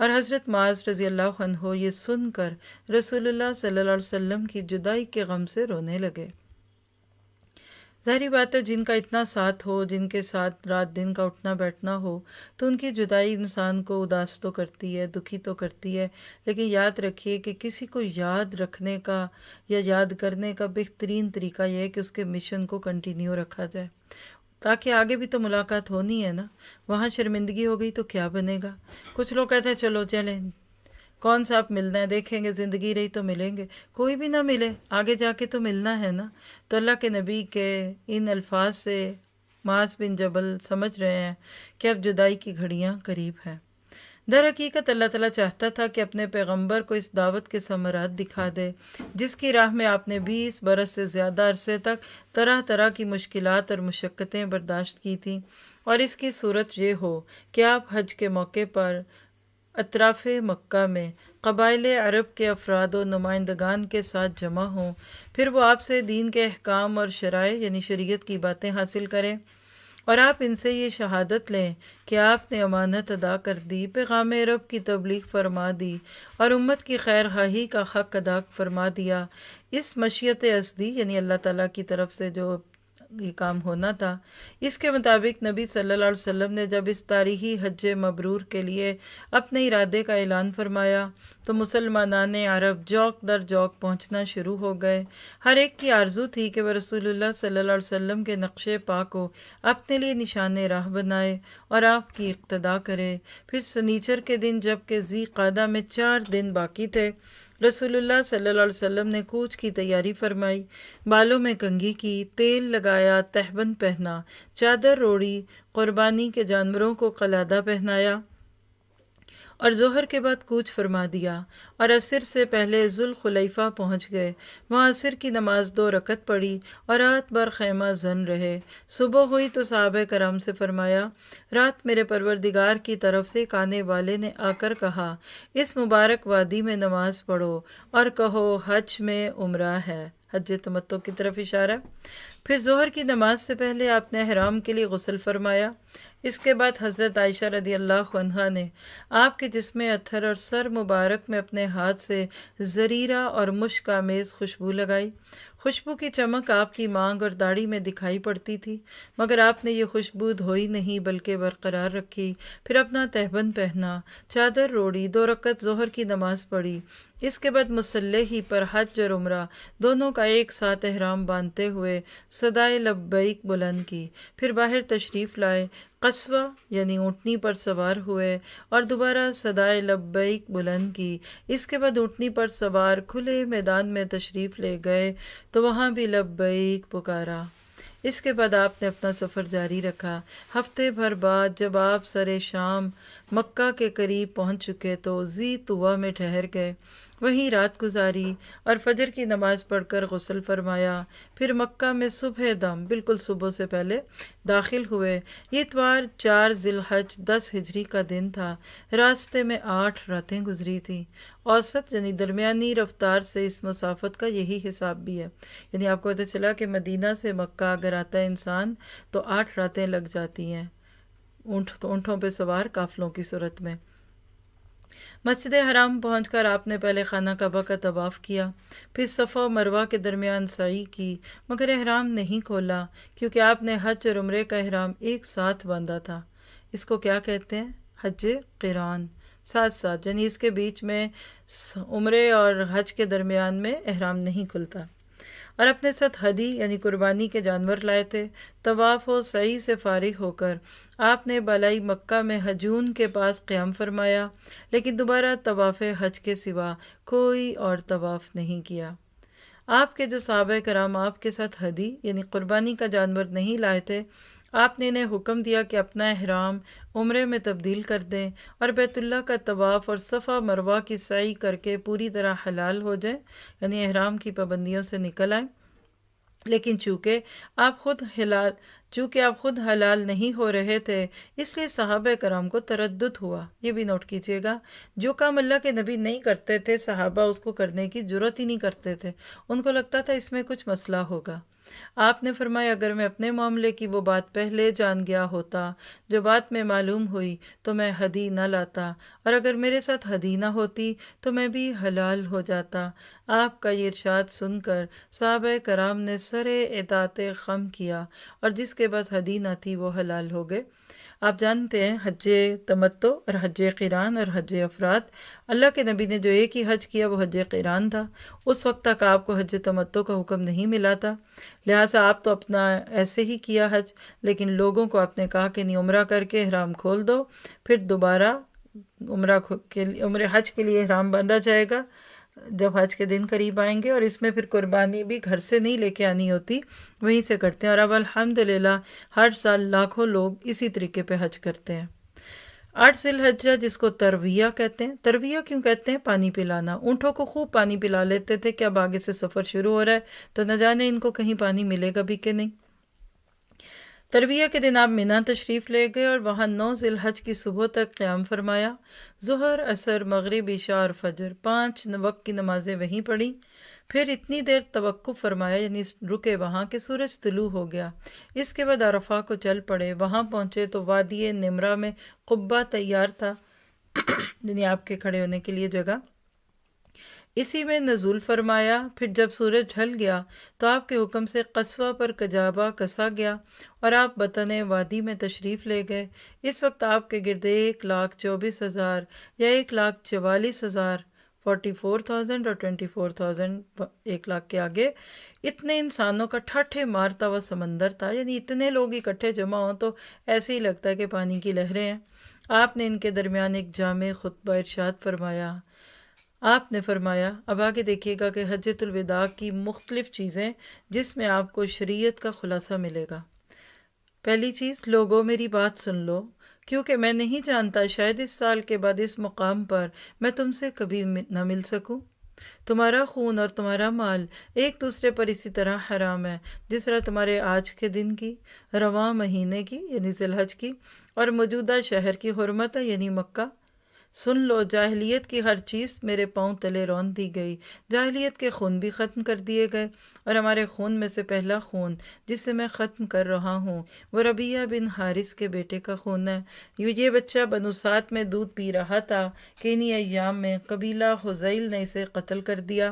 اور حضرت معاذ رضی اللہ عنہ یہ سن کر رسول اللہ صلی اللہ علیہ وسلم کی جدائی کے غم سے رونے لگے۔ ظاہری بات ہے جن کا اتنا ساتھ ہو، جن کے ساتھ رات دن کا اٹھنا بیٹھنا ہو، تو ان کی جدائی انسان کو اداس تو کرتی ہے، دکھی تو کرتی ہے، لیکن یاد رکھیے کہ کسی کو یاد رکھنے کا یا یاد کرنے کا بہترین طریقہ یہ ہے کہ اس کے مشن کو کنٹینیو رکھا جائے، تاکہ آگے بھی تو ملاقات ہونی ہے نا۔ وہاں شرمندگی ہو گئی تو کیا بنے گا؟ کچھ لوگ کہتے ہیں چلو چلیں، کون سا آپ ملنا ہے، دیکھیں گے زندگی رہی تو ملیں گے، کوئی بھی نہ ملے آگے جا کے تو ملنا ہے نا۔ تو اللہ کے نبی کے ان الفاظ سے معاذ بن جبل سمجھ رہے ہیں کہ اب جدائی کی گھڑیاں قریب ہیں۔ در حقیقت اللہ تعالیٰ چاہتا تھا کہ اپنے پیغمبر کو اس دعوت کے ثمرات دکھا دے جس کی راہ میں آپ نے 20 برس سے زیادہ عرصے تک طرح طرح کی مشکلات اور مشقتیں برداشت کی تھیں، اور اس کی صورت یہ ہو کہ آپ حج کے موقع پر اطراف مکہ میں قبائل عرب کے افراد و نمائندگان کے ساتھ جمع ہوں، پھر وہ آپ سے دین کے احکام اور شرائع یعنی شریعت کی باتیں حاصل کریں، اور آپ ان سے یہ شہادت لیں کہ آپ نے امانت ادا کر دی، پیغام رب کی تبلیغ فرما دی اور امت کی خیر خواہی کا حق ادا فرما دیا۔ اس مشیت ازدی یعنی اللہ تعالیٰ کی طرف سے جو یہ کام ہونا تھا، اس کے مطابق نبی صلی اللہ علیہ وسلم نے جب اس تاریخی حج مبرور کے لیے اپنے ارادے کا اعلان فرمایا تو مسلمانان عرب جوق در جوق پہنچنا شروع ہو گئے۔ ہر ایک کی آرزو تھی کہ وہ رسول اللہ صلی اللہ علیہ وسلم کے نقش پا کو اپنے لیے نشان راہ بنائے اور آپ کی اقتدا کرے۔ پھر سنیچر کے دن جب کہ ذی قعدہ میں 4 دن باقی تھے، رسول اللہ صلی اللہ علیہ وسلم نے کوچ کی تیاری فرمائی، بالوں میں کنگھی کی، تیل لگایا، تہبند پہنا، چادر اوڑھی، قربانی کے جانوروں کو قلادہ پہنایا اور ظہر کے بعد کوچ فرما دیا، اور عصر سے پہلے ذوالخلیفہ پہنچ گئے۔ وہاں عصر کی نماز 2 رکعت پڑھی اور رات بھر خیمہ زن رہے۔ صبح ہوئی تو صحابہ کرام سے فرمایا، رات میرے پروردگار کی طرف سے ایک آنے والے نے آ کر کہا، اس مبارک وادی میں نماز پڑھو اور کہو حج میں عمرہ ہے، حج تمتع کی طرف اشارہ۔ پھر ظہر کی نماز سے پہلے آپ نے احرام کے لیے غسل فرمایا۔ اس کے بعد حضرت عائشہ رضی اللہ عنہا نے آپ کے جسم اطہر اور سر مبارک میں اپنے ہاتھ سے زریرہ اور مشک آمیز خوشبو لگائی۔ خوشبو کی چمک آپ کی مانگ اور داڑھی میں دکھائی پڑتی تھی، مگر آپ نے یہ خوشبو دھوئی نہیں بلکہ برقرار رکھی۔ پھر اپنا تہبند پہنا، چادر اوڑھی، 2 رکعت ظہر کی نماز پڑھی۔ اس کے بعد مصلی ہی پر حج اور عمرہ دونوں کا ایک ساتھ احرام باندھتے ہوئے صدائے لبیک بلند کی۔ پھر باہر تشریف لائے، قصوہ یعنی اونٹنی پر سوار ہوئے اور دوبارہ صدائے لبیک بلند کی۔ اس کے بعد اونٹنی پر سوار کھلے میدان میں تشریف لے گئے تو وہاں بھی لبیک پکارا۔ اس کے بعد آپ نے اپنا سفر جاری رکھا۔ ہفتے بھر بعد جب آپ سر شام مکہ کے قریب پہنچ چکے تو ذی طویٰ میں ٹھہر گئے، وہیں رات گزاری اور فجر کی نماز پڑھ کر غسل فرمایا۔ پھر مکہ میں صبح دم بالکل صبح سے پہلے داخل ہوئے۔ یہ اتوار 4 ذی الحج 10 ہجری کا دن تھا۔ راستے میں 8 راتیں گزری تھیں۔ اوسط یعنی درمیانی رفتار سے اس مسافت کا یہی حساب بھی ہے، یعنی آپ کو پتہ چلا کہ مدینہ سے مکہ اگر آتا ہے انسان تو 8 راتیں لگ جاتی ہیں اونٹوں پہ سوار قافلوں کی صورت میں۔ مسجد حرام پہنچ کر آپ نے پہلے خانہ کعبہ کا طواف کیا، پھر صفا و مروہ کے درمیان سعی کی، مگر احرام نہیں کھولا کیونکہ آپ نے حج اور عمرے کا احرام ایک ساتھ باندھا تھا۔ اس کو کیا کہتے ہیں؟ حج قران، ساتھ ساتھ، یعنی اس کے بیچ میں عمرے اور حج کے درمیان میں احرام نہیں کھلتا۔ اور اپنے ساتھ ہدی یعنی قربانی کے جانور لائے تھے۔ طواف و سعی سے فارغ ہو کر آپ نے بالائی مکہ میں حجون کے پاس قیام فرمایا، لیکن دوبارہ طواف حج کے سوا کوئی اور طواف نہیں کیا۔ آپ کے جو صحابہ کرام آپ کے ساتھ ہدی یعنی قربانی کا جانور نہیں لائے تھے، آپ نے انہیں حکم دیا کہ اپنا احرام عمرے میں تبدیل کر دیں اور بیت اللہ کا طواف اور صفا مروہ کی سعی کر کے پوری طرح حلال ہو جائیں، یعنی احرام کی پابندیوں سے نکل آئیں۔ لیکن چونکہ آپ خود حلال نہیں ہو رہے تھے، اس لیے صحابہ کرام کو تردد ہوا۔ یہ بھی نوٹ کیجئے گا، جو کام اللہ کے نبی نہیں کرتے تھے صحابہ اس کو کرنے کی جرات ہی نہیں کرتے تھے، ان کو لگتا تھا اس میں کچھ مسئلہ ہوگا۔ آپ نے فرمایا اگر میں اپنے معاملے کی وہ بات پہلے جان گیا ہوتا جو بات میں معلوم ہوئی تو میں ہدی نہ لاتا، اور اگر میرے ساتھ ہدی نہ ہوتی تو میں بھی حلال ہو جاتا۔ آپ کا یہ ارشاد سن کر صحابہ کرام نے سر اطاعت خم کیا، اور جس کے پاس ہدی نہ تھی وہ حلال ہو گئے۔ آپ جانتے ہیں حج تمتع اور حج قران اور حج افراد، اللہ کے نبی نے جو ایک ہی حج کیا وہ حج قران تھا۔ اس وقت تک آپ کو حج تمتع کا حکم نہیں ملا تھا، لہٰذا آپ تو اپنا ایسے ہی کیا حج، لیکن لوگوں کو آپ نے کہا کہ نہیں، عمرہ کر کے احرام کھول دو، پھر دوبارہ عمرہ حج کے لیے احرام باندھا جائے گا جب حج کے دن قریب آئیں گے، اور اس میں پھر قربانی بھی گھر سے نہیں لے کے آنی ہوتی، وہیں سے کرتے ہیں۔ اور اب الحمدللہ ہر سال لاکھوں لوگ اسی طریقے پہ حج کرتے ہیں۔ 8 ذی الحجہ جس کو ترویہ کہتے ہیں، ترویہ کیوں کہتے ہیں؟ پانی پلانا۔ اونٹوں کو خوب پانی پلا لیتے تھے کہ اب آگے سے سفر شروع ہو رہا ہے تو نہ جانے ان کو کہیں پانی ملے گا بھی کہ نہیں۔ ترویہ کے دن آپ منی تشریف لے گئے اور وہاں 9 ذی الحج کی صبح تک قیام فرمایا، ظہر، عصر، مغرب، عشاء اور فجر 5 وقت کی نمازیں وہیں پڑھیں، پھر اتنی دیر توقف فرمایا یعنی رکے وہاں کہ سورج طلوع ہو گیا۔ اس کے بعد عرفہ کو چل پڑے، وہاں پہنچے تو وادی نمرہ میں قبہ تیار تھا یعنی آپ کے کھڑے ہونے کے لیے جگہ، اسی میں نزول فرمایا۔ پھر جب سورج ڈھل گیا تو آپ کے حکم سے قصوہ پر کجابہ کسا گیا اور آپ بطن وادی میں تشریف لے گئے۔ اس وقت آپ کے گرد 1,24,000 یا 1,44,000 44,000 اور 24,000 1 لاکھ کے آگے اتنے انسانوں کا ٹھاٹھے مارتا ہوا سمندر تھا، یعنی اتنے لوگ اکٹھے جمع ہوں تو ایسے ہی لگتا ہے کہ پانی کی لہریں ہیں۔ آپ نے ان کے درمیان ایک جامع خطبہ ارشاد فرمایا۔ آپ نے فرمایا، اب آگے دیکھیے گا کہ حجۃ الوداع کی مختلف چیزیں جس میں آپ کو شریعت کا خلاصہ ملے گا۔ پہلی چیز، لوگوں میری بات سن لو، کیونکہ میں نہیں جانتا شاید اس سال کے بعد اس مقام پر میں تم سے کبھی نہ مل سکوں۔ تمہارا خون اور تمہارا مال ایک دوسرے پر اسی طرح حرام ہے جس طرح تمہارے آج کے دن کی، رواں مہینے کی یعنی ذی الحج کی، اور موجودہ شہر کی حرمت ہے یعنی مکہ۔ سن لو، جاہلیت کی ہر چیز میرے پاؤں تلے رون دی گئی، جاہلیت کے خون بھی ختم کر دیے گئے، اور ہمارے خون میں سے پہلا خون جسے میں ختم کر رہا ہوں وہ ربیعہ بن حارث کے بیٹے کا خون ہے۔ یہ بچہ بنو سعد میں دودھ پی رہا تھا کہ انہی ایام میں قبیلہ خزیل نے اسے قتل کر دیا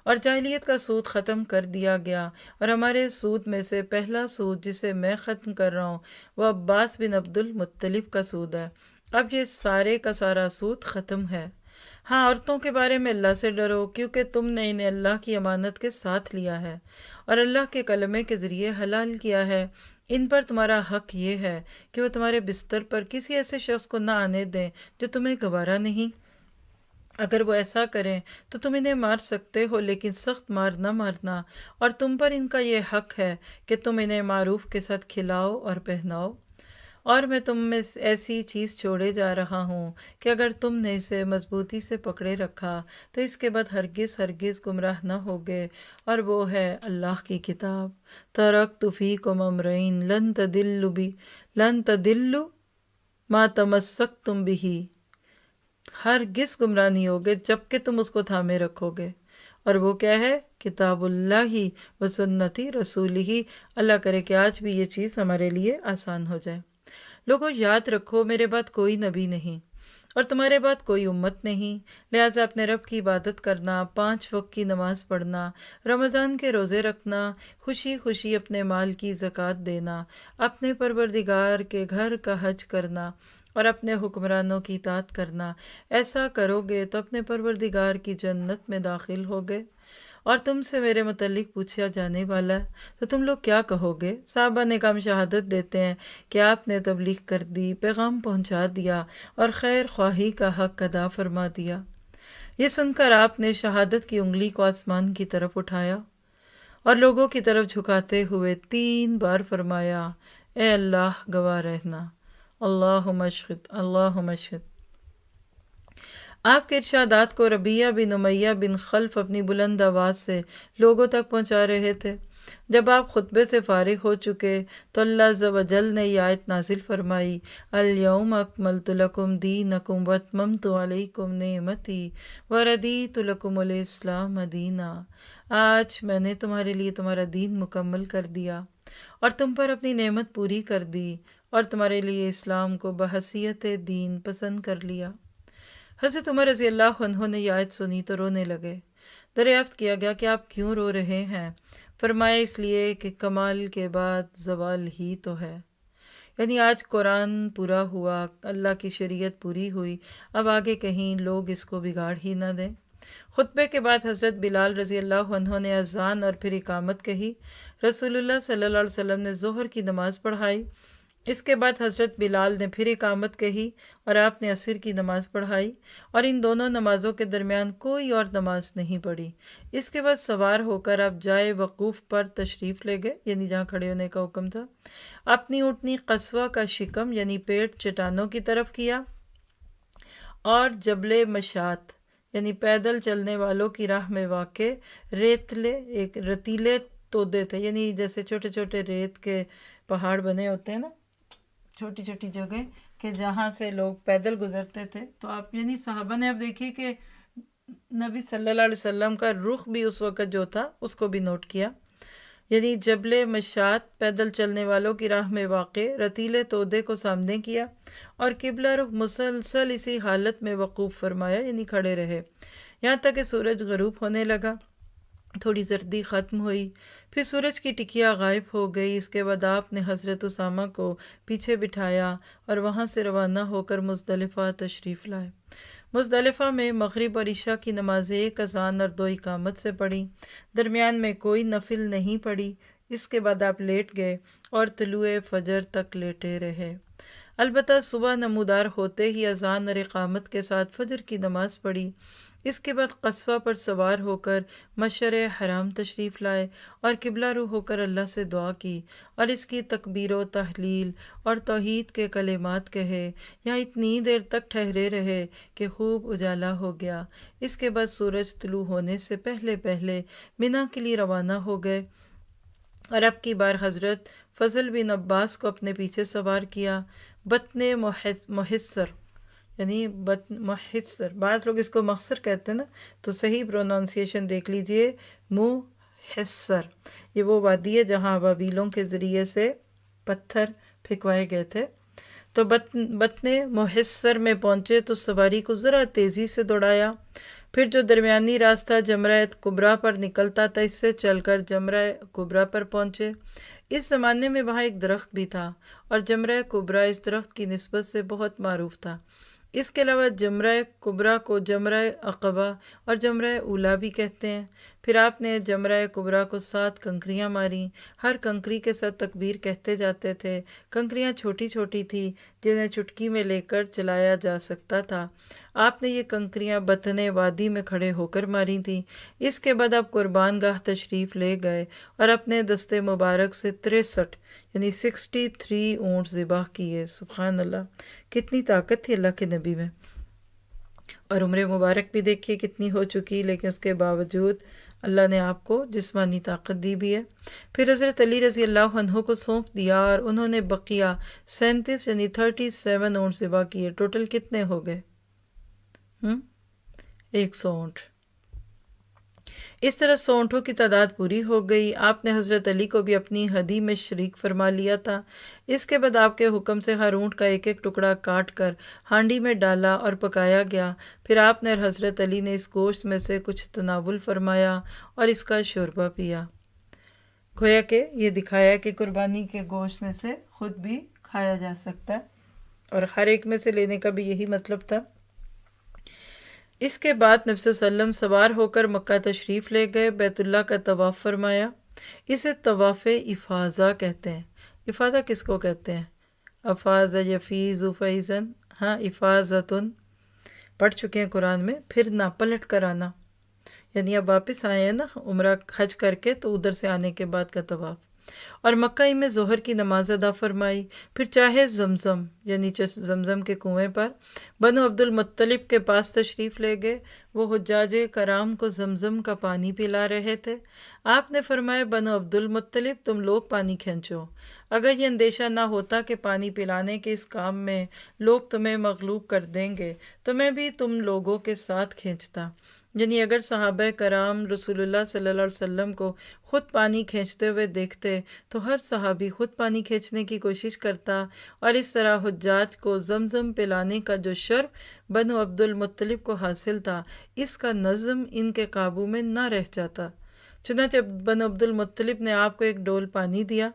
اور جاہلیت کا سود ختم کر دیا گیا، اور ہمارے سود میں سے پہلا سود جسے میں ختم کر رہا ہوں وہ عباس بن عبد المطلب کا سود ہے۔ اب یہ سارے کا سارا سود ختم ہے۔ ہاں، عورتوں کے بارے میں اللہ سے ڈرو، کیونکہ تم نے انہیں اللہ کی امانت کے ساتھ لیا ہے اور اللہ کے کلمے کے ذریعے حلال کیا ہے۔ ان پر تمہارا حق یہ ہے کہ وہ تمہارے بستر پر کسی ایسے شخص کو نہ آنے دیں جو تمہیں گوارا نہیں۔ اگر وہ ایسا کریں تو تم انہیں مار سکتے ہو، لیکن سخت مار نہ مارنا، اور تم پر ان کا یہ حق ہے کہ تم انہیں معروف کے ساتھ کھلاؤ اور پہناؤ۔ اور میں تم میں ایسی چیز چھوڑے جا رہا ہوں کہ اگر تم نے اسے مضبوطی سے پکڑے رکھا تو اس کے بعد ہرگز ہرگز گمراہ نہ ہوگے، اور وہ ہے اللہ کی کتاب۔ ترکت فیکم امرین لن تضلوا ما تمسکتم بہ، ہرگز گمراہ نہیں ہوگے جب کہ تم اس کو تھامے رکھو گے، اور وہ کیا ہے؟ کتاب اللہ و سنتی رسولہ۔ اللہ کرے کہ آج بھی یہ چیز ہمارے لیے آسان ہو جائے۔ لوگوں یاد رکھو، میرے بعد کوئی نبی نہیں اور تمہارے بعد کوئی امت نہیں، لہٰذا اپنے رب کی عبادت کرنا، 5 وقت کی نماز پڑھنا، رمضان کے روزے رکھنا، خوشی خوشی اپنے مال کی زکوٰۃ دینا، اپنے پروردگار کے گھر کا حج کرنا اور اپنے حکمرانوں کی اطاعت کرنا۔ ایسا کرو گے تو اپنے پروردگار کی جنت میں داخل ہوگے۔ اور تم سے میرے متعلق پوچھا جانے والا ہے تو تم لوگ کیا کہو گے؟ صحابہ نے کہا، ہم شہادت دیتے ہیں کہ آپ نے تبلیغ کر دی، پیغام پہنچا دیا اور خیر خواہی کا حق ادا فرما دیا۔ یہ سن کر آپ نے شہادت کی انگلی کو آسمان کی طرف اٹھایا اور لوگوں کی طرف جھکاتے ہوئے 3 بار فرمایا، اے اللہ گواہ رہنا، اللہم اشہد، اللہم اشہد۔ آپ کے ارشادات کو ربیعہ بن امیہ بن خلف اپنی بلند آواز سے لوگوں تک پہنچا رہے تھے۔ جب آپ خطبے سے فارغ ہو چکے تو اللہ عز و جل نے یہ آیت نازل فرمائی، الیوم اکملت لکم دینکم واتممت علیکم نعمتی وردیت لکم الاسلام دینا۔ آج میں نے تمہارے لیے تمہارا دین مکمل کر دیا اور تم پر اپنی نعمت پوری کر دی اور تمہارے لیے اسلام کو بحیثیت دین پسند کر لیا۔ حضرت عمر رضی اللہ عنہ نے یہ آیت سنی تو رونے لگے۔ دریافت کیا گیا کہ آپ کیوں رو رہے ہیں؟ فرمایا اس لیے کہ کمال کے بعد زوال ہی تو ہے، یعنی آج قرآن پورا ہوا، اللہ کی شریعت پوری ہوئی، اب آگے کہیں لوگ اس کو بگاڑ ہی نہ دیں۔ خطبے کے بعد حضرت بلال رضی اللہ عنہ نے اذان اور پھر اقامت کہی۔ رسول اللہ صلی اللہ علیہ وسلم نے ظہر کی نماز پڑھائی۔ اس کے بعد حضرت بلال نے پھر اقامت کہی اور آپ نے عصر کی نماز پڑھائی، اور ان دونوں نمازوں کے درمیان کوئی اور نماز نہیں پڑھی۔ اس کے بعد سوار ہو کر آپ جائے وقوف پر تشریف لے گئے، یعنی جہاں کھڑے ہونے کا حکم تھا۔ اپنی اونٹنی قصوہ کا شکم یعنی پیٹ چٹانوں کی طرف کیا، اور جبل مشات یعنی پیدل چلنے والوں کی راہ میں واقع رتیلے تودے تھے، یعنی جیسے چھوٹے چھوٹے ریت کے پہاڑ بنے ہوتے ہیں نا، چھوٹی چھوٹی جگہ کہ جہاں سے لوگ پیدل گزرتے تھے، تو آپ یعنی صحابہ نے اب دیکھیے کہ نبی صلی اللہ علیہ وسلم کا رخ بھی اس وقت جو تھا اس کو بھی نوٹ کیا، یعنی جبل مشات پیدل چلنے والوں کی راہ میں واقع رتیلے تودے کو سامنے کیا اور قبلہ رخ مسلسل اسی حالت میں وقوف فرمایا، یعنی کھڑے رہے یہاں تک کہ سورج غروب ہونے لگا، تھوڑی زردی ختم ہوئی، پھر سورج کی ٹکیا غائب ہو گئی۔ اس کے بعد آپ نے حضرت اسامہ کو پیچھے بٹھایا اور وہاں سے روانہ ہو کر مزدلفہ تشریف لائے۔ مزدلفہ میں مغرب اور عشاء کی نمازیں ایک اذان اور 2 اقامت سے پڑھی، درمیان میں کوئی نفل نہیں پڑھی۔ اس کے بعد آپ لیٹ گئے اور طلوع فجر تک لیٹے رہے۔ البتہ صبح نمودار ہوتے ہی اذان اور اقامت کے ساتھ فجر کی نماز پڑھی۔ اس کے بعد قصوہ پر سوار ہو کر مشعر حرام تشریف لائے اور قبلہ رو ہو کر اللہ سے دعا کی اور اس کی تکبیر و تحلیل اور توحید کے کلمات کہے، یہاں اتنی دیر تک ٹھہرے رہے کہ خوب اجالا ہو گیا۔ اس کے بعد سورج طلوع ہونے سے پہلے پہلے منا کے لیے روانہ ہو گئے اور اب کی بار حضرت فضل بن عباس کو اپنے پیچھے سوار کیا۔ بطن محصر یعنی محصر، بعض لوگ اس کو مخصر کہتے ہیں نا، تو صحیح پرونانسیشن دیکھ لیجئے، محصر، یہ وہ وادی ہے جہاں ابابیلوں کے ذریعے سے پتھر پھینکوائے گئے تھے۔ تو بطن محصر میں پہنچے تو سواری کو ذرا تیزی سے دوڑایا، پھر جو درمیانی راستہ جمرہ کبریٰ پر نکلتا تھا اس سے چل کر جمرہ کبریٰ پر پہنچے۔ اس زمانے میں وہاں ایک درخت بھی تھا اور جمرہ کبریٰ اس درخت کی نسبت سے بہت معروف تھا۔ اس کے علاوہ جمرہ کبریٰ کو جمرہ عقبہ اور جمرہ اولیٰ بھی کہتے ہیں۔ پھر آپ نے جمرہ کبریٰ کو 7 کنکریاں ماریں، ہر کنکری کے ساتھ تکبیر کہتے جاتے تھے۔ کنکریاں چھوٹی چھوٹی تھی جنہیں چٹکی میں لے کر چلایا جا سکتا تھا۔ آپ نے یہ کنکریاں بطن وادی میں کھڑے ہو کر ماری تھیں۔ اس کے بعد آپ قربان گاہ تشریف لے گئے اور اپنے دست مبارک سے 63 یعنی 63 اونٹ ذبح کیے۔ سبحان اللہ، کتنی طاقت تھی اللہ کے نبی میں۔ اور عمر مبارک بھی دیکھیے کتنی ہو چکی، لیکن اس کے باوجود اللہ نے آپ کو جسمانی طاقت دی بھی ہے۔ پھر حضرت علی رضی اللہ عنہ کو سونپ دیا اور انہوں نے بقیہ 37 یعنی 37 اونٹ ذبح کیے۔ ٹوٹل کتنے ہو گئے؟ 100 اونٹ۔ اس طرح 100 اونٹوں کی تعداد پوری ہو گئی۔ آپ نے حضرت علی کو بھی اپنی ہدی میں شریک فرما لیا تھا۔ اس کے بعد آپ کے حکم سے ہر اونٹ کا ایک ایک ٹکڑا کاٹ کر ہانڈی میں ڈالا اور پکایا گیا۔ پھر آپ نے اور حضرت علی نے اس گوشت میں سے کچھ تناول فرمایا اور اس کا شوربہ پیا، گویا کہ یہ دکھایا کہ قربانی کے گوشت میں سے خود بھی کھایا جا سکتا ہے، اور ہر ایک میں سے لینے کا بھی یہی مطلب تھا۔ اس کے بعد نبی صلی اللہ علیہ وسلم سوار ہو کر مکہ تشریف لے گئے، بیت اللہ کا طواف فرمایا۔ اسے طواف افاضہ کہتے ہیں۔ افاضہ کس کو کہتے ہیں؟ افاظ یفیظ فیضاً، ہاں افاظتن پڑھ چکے ہیں قرآن میں۔ پھر نہ پلٹ کر آنا، یعنی اب واپس آئے ہیں نا عمرہ حج کر کے، تو ادھر سے آنے کے بعد کا طواف۔ اور مکہ ہی میں ظہر کی نماز ادا فرمائی، پھر چاہے زمزم یعنی زمزم کے کنویں پر بنو عبد المطلب کے پاس تشریف لے گئے۔ وہ حجاج کرام کو زمزم کا پانی پلا رہے تھے۔ آپ نے فرمایا بنو عبد المطلب تم لوگ پانی کھینچو۔ اگر یہ اندیشہ نہ ہوتا کہ پانی پلانے کے اس کام میں لوگ تمہیں مغلوب کر دیں گے تو میں بھی تم لوگوں کے ساتھ کھینچتا۔ یعنی اگر صحابہ کرام رسول اللہ صلی اللہ علیہ وسلم کو خود پانی کھینچتے ہوئے دیکھتے تو ہر صحابی خود پانی کھینچنے کی کوشش کرتا، اور اس طرح حجاج کو زمزم پلانے کا جو شرف بنو عبد المطلب کو حاصل تھا، اس کا نظم ان کے قابو میں نہ رہ جاتا۔ چنانچہ بنو عبد المطلب نے آپ کو ایک ڈول پانی دیا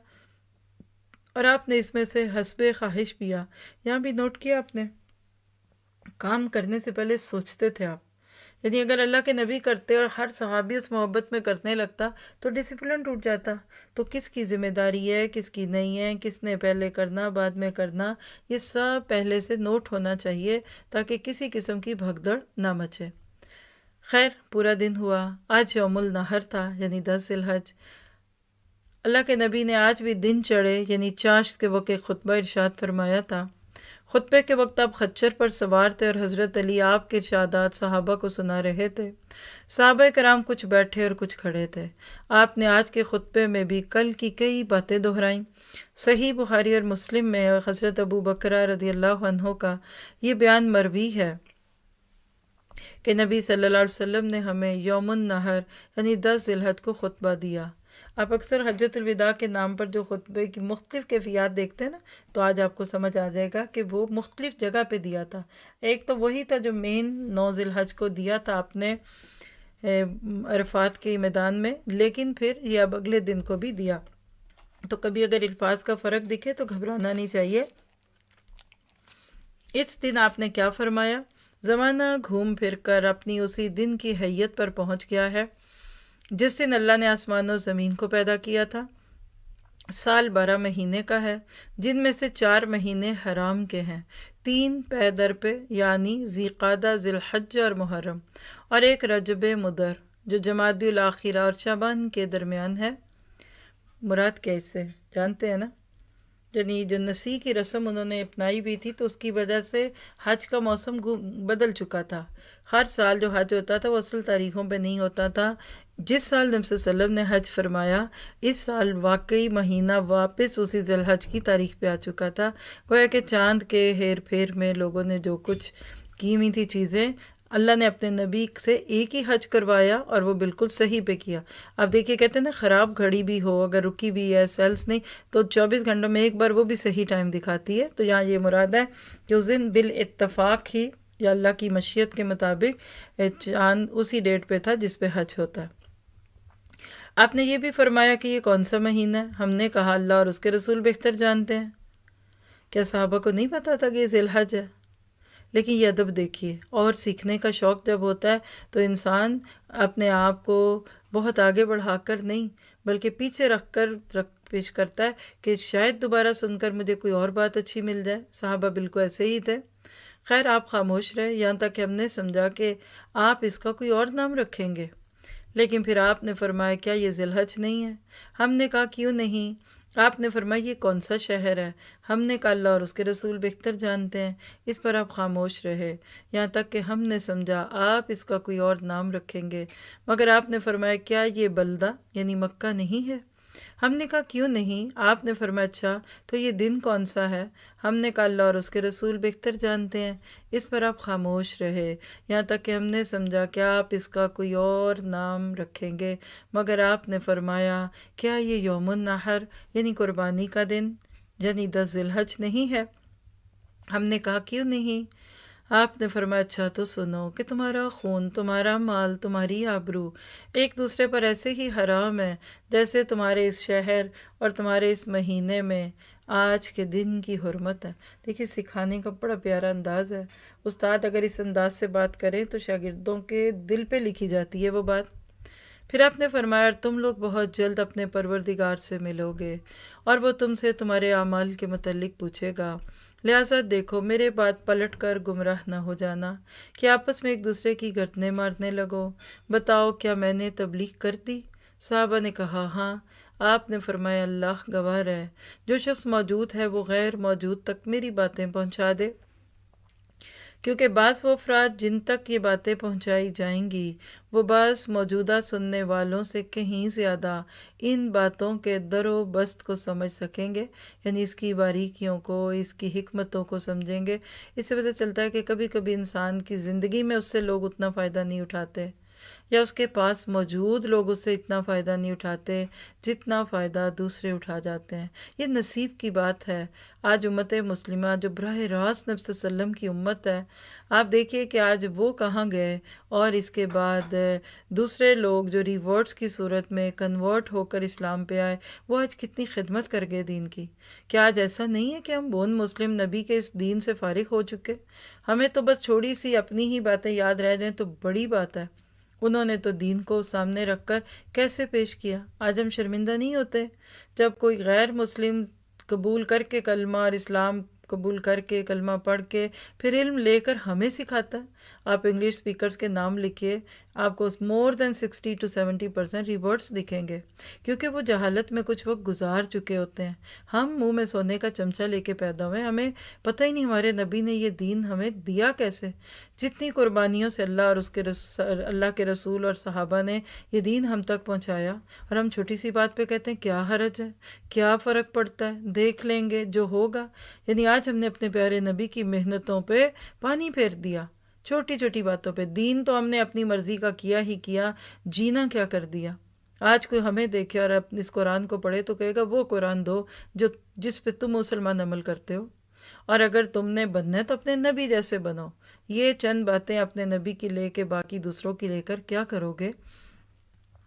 اور آپ نے اس میں سے حسب خواہش پیا۔ یہاں بھی نوٹ کیا آپ نے، کام کرنے سے پہلے سوچتے تھے آپ، یعنی اگر اللہ کے نبی کرتے اور ہر صحابی اس محبت میں کرنے لگتا تو ڈسپلن ٹوٹ جاتا۔ تو کس کی ذمہ داری ہے، کس کی نہیں ہے، کس نے پہلے کرنا بعد میں کرنا، یہ سب پہلے سے نوٹ ہونا چاہیے تاکہ کسی قسم کی بھگدڑ نہ مچے۔ خیر پورا دن ہوا، آج یوم النحر تھا یعنی 10 ذی الحج۔ اللہ کے نبی نے آج بھی دن چڑھے یعنی چاشت کے وقت ایک خطبہ ارشاد فرمایا تھا۔ خطبے کے وقت آپ خچر پر سوار تھے اور حضرت علی آپ کے ارشادات صحابہ کو سنا رہے تھے۔ صحابہ کرام کچھ بیٹھے اور کچھ کھڑے تھے۔ آپ نے آج کے خطبے میں بھی کل کی کئی باتیں دہرائیں۔ صحیح بخاری اور مسلم میں حضرت ابو بکرہ رضی اللہ عنہ کا یہ بیان مروی ہے کہ نبی صلی اللہ علیہ وسلم نے ہمیں یوم النحر یعنی 10 ذی الحج کو خطبہ دیا۔ آپ اکثر حجۃ الوداع کے نام پر جو خطبے کی مختلف کیفیات دیکھتے ہیں نا، تو آج آپ کو سمجھ آ جائے گا کہ وہ مختلف جگہ پہ دیا تھا۔ ایک تو وہی تھا جو مین 9 ذی الحج کو دیا تھا آپ نے عرفات کے میدان میں، لیکن پھر یہ اب اگلے دن کو بھی دیا۔ تو کبھی اگر الفاظ کا فرق دکھے تو گھبرانا نہیں چاہیے۔ اس دن آپ نے کیا فرمایا؟ زمانہ گھوم پھر کر اپنی اسی دن کی حیت پر پہنچ گیا ہے جس دن اللہ نے آسمان و زمین کو پیدا کیا تھا۔ سال 12 مہینے کا ہے، جن میں سے 4 مہینے حرام کے ہیں، 3 پے در پہ یعنی ذی قعدہ، ذی الحجہ اور محرم، اور ایک رجب مدر جو جمادی الاخرہ اور شعبان کے درمیان ہے۔ مراد کیسے جانتے ہیں نا؟ یعنی جو نسی کی رسم انہوں نے اپنائی بھی تھی تو اس کی وجہ سے حج کا موسم بدل چکا تھا۔ ہر سال جو حج ہوتا تھا وہ اصل تاریخوں پہ نہیں ہوتا تھا۔ جس سال نبی صلی اللہ علیہ وسلم نے حج فرمایا اس سال واقعی مہینہ واپس اسی ذی الحج کی تاریخ پہ آ چکا تھا۔ گویا کہ چاند کے ہیر پھیر میں لوگوں نے جو کچھ کی ہوئی تھی چیزیں، اللہ نے اپنے نبی سے ایک ہی حج کروایا اور وہ بالکل صحیح پہ کیا۔ اب دیکھیے کہتے ہیں نا، خراب گھڑی بھی ہو اگر رکی بھی ہے سیلس نہیں تو 24 گھنٹوں میں ایک بار وہ بھی صحیح ٹائم دکھاتی ہے۔ تو یہاں یہ مراد ہے کہ اس دن بالاتفاق ہی یا اللہ کی مشیت کے مطابق چاند اسی ڈیٹ پہ تھا جس پہ حج ہوتا ہے۔ آپ نے یہ بھی فرمایا کہ یہ کون سا مہینہ ہے؟ ہم نے کہا اللہ اور اس کے رسول بہتر جانتے ہیں۔ کیا صحابہ کو نہیں پتا تھا کہ یہ ذی الحج ہے؟ لیکن یہ ادب دیکھیے، اور سیکھنے کا شوق جب ہوتا ہے تو انسان اپنے آپ کو بہت آگے بڑھا کر نہیں بلکہ پیچھے رکھ کر پیش کرتا ہے کہ شاید دوبارہ سن کر مجھے کوئی اور بات اچھی مل جائے۔ صحابہ بالکل ایسے ہی تھے۔ خیر آپ خاموش رہے یہاں تک کہ ہم نے سمجھا کہ آپ اس کا کوئی اور نام رکھیں گے، لیکن پھر آپ نے فرمایا کیا یہ ذی الحج نہیں ہے؟ ہم نے کہا کیوں نہیں؟ آپ نے فرمایا یہ کون سا شہر ہے؟ ہم نے کہا اللہ اور اس کے رسول بہتر جانتے ہیں۔ اس پر آپ خاموش رہے یہاں تک کہ ہم نے سمجھا آپ اس کا کوئی اور نام رکھیں گے، مگر آپ نے فرمایا کیا یہ بلدہ یعنی مکہ نہیں ہے؟ ہم نے کہا کیوں نہیں؟ آپ نے فرمایا اچھا تو یہ دن کون سا ہے؟ ہم نے کہا اللہ اور اس کے رسول بہتر جانتے ہیں۔ اس پر آپ خاموش رہے یہاں تک کہ ہم نے سمجھا کہ آپ اس کا کوئی اور نام رکھیں گے، مگر آپ نے فرمایا کیا یہ یوم النحر یعنی قربانی کا دن یعنی 10 ذی الحج نہیں ہے؟ ہم نے کہا کیوں نہیں؟ آپ نے فرمایا اچھا تو سنو کہ تمہارا خون، تمہارا مال، تمہاری آبرو ایک دوسرے پر ایسے ہی حرام ہے جیسے تمہارے اس شہر اور تمہارے اس مہینے میں آج کے دن کی حرمت ہے۔ دیکھیے سکھانے کا بڑا پیارا انداز ہے۔ استاد اگر اس انداز سے بات کریں تو شاگردوں کے دل پہ لکھی جاتی ہے وہ بات۔ پھر آپ نے فرمایا تم لوگ بہت جلد اپنے پروردگار سے ملو گے اور وہ تم سے تمہارے اعمال کے متعلق پوچھے گا، لہٰذا دیکھو میرے بعد پلٹ کر گمراہ نہ ہو جانا کہ آپس میں ایک دوسرے کی گردنیں مارنے لگو۔ بتاؤ کیا میں نے تبلیغ کر دی؟ صحابہ نے کہا ہاں۔ آپ نے فرمایا اللہ گواہ ہے، جو شخص موجود ہے وہ غیر موجود تک میری باتیں پہنچا دے، کیونکہ بعض وہ افراد جن تک یہ باتیں پہنچائی جائیں گی وہ بعض موجودہ سننے والوں سے کہیں زیادہ ان باتوں کے در و بست کو سمجھ سکیں گے، یعنی اس کی باریکیوں کو، اس کی حکمتوں کو سمجھیں گے۔ اس سے پتہ چلتا ہے کہ کبھی کبھی انسان کی زندگی میں اس سے لوگ اتنا فائدہ نہیں اٹھاتے، یا اس کے پاس موجود لوگ اس سے اتنا فائدہ نہیں اٹھاتے جتنا فائدہ دوسرے اٹھا جاتے ہیں۔ یہ نصیب کی بات ہے۔ آج امت مسلمہ جو براہ راست نبی صلی اللہ علیہ وسلم کی امت ہے، آپ دیکھیے کہ آج وہ کہاں گئے، اور اس کے بعد دوسرے لوگ جو ریورٹس کی صورت میں کنورٹ ہو کر اسلام پہ آئے، وہ آج کتنی خدمت کر گئے دین کی۔ کیا آج ایسا نہیں ہے کہ ہم بون مسلم نبی کے اس دین سے فارغ ہو چکے؟ ہمیں تو بس چھوڑی سی اپنی ہی باتیں یاد رہ جائیں تو بڑی بات ہے۔ انہوں نے تو دین کو سامنے رکھ کر کیسے پیش کیا۔ آج ہم شرمندہ نہیں ہوتے جب کوئی غیر مسلم قبول کر کے کلمہ اور اسلام قبول کر کے کلمہ پڑھ کے پھر علم لے کر ہمیں سکھاتا ہے؟ آپ انگلش سپیکرز کے نام لکھیے، آپ کو مور دین 60 to 70% ریورٹس دکھیں گے، کیونکہ وہ جہالت میں کچھ وقت گزار چکے ہوتے ہیں۔ ہم منہ میں سونے کا چمچہ لے کے پیدا ہوئے، ہمیں پتہ ہی نہیں ہمارے نبی نے یہ دین ہمیں دیا کیسے۔ جتنی قربانیوں سے اللہ اور اللہ کے رسول اور صحابہ نے یہ دین ہم تک پہنچایا، اور ہم چھوٹی سی بات پہ کہتے ہیں کیا حرج ہے، کیا فرق پڑتا ہے، دیکھ لیں گے جو ہوگا۔ یعنی آج ہم نے اپنے پیارے نبی کی محنتوں پہ پانی پھیر دیا، چھوٹی چھوٹی باتوں پہ۔ دین تو ہم نے اپنی مرضی کا کیا ہی کیا، جینا کیا کر دیا۔ آج کوئی ہمیں دیکھے اور اس قرآن کو پڑھے تو کہے گا وہ قرآن دو جس پہ تم مسلمان عمل کرتے ہو، اور اگر تم نے بننا ہے تو اپنے نبی جیسے بنو۔ یہ چند باتیں اپنے نبی کی لے کے باقی دوسروں کی لے کر کیا کرو گے؟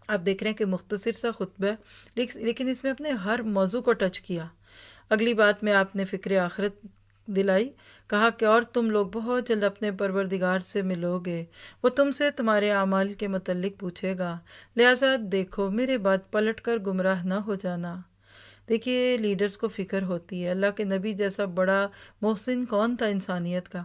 آپ دیکھ رہے ہیں کہ مختصر سا خطبہ ہے، لیکن اس میں اپنے ہر موضوع کو ٹچ کیا۔ اگلی بات میں آپ نے فکر آخرت دلائی، کہا کہ اور تم لوگ بہت جلد اپنے پروردگار سے ملو گے، وہ تم سے تمہارے اعمال کے متعلق پوچھے گا، لہٰذا دیکھو میرے بعد پلٹ کر گمراہ نہ ہو جانا۔ دیکھیے لیڈرز کو فکر ہوتی ہے، اللہ کے نبی جیسا بڑا محسن کون تھا انسانیت کا؟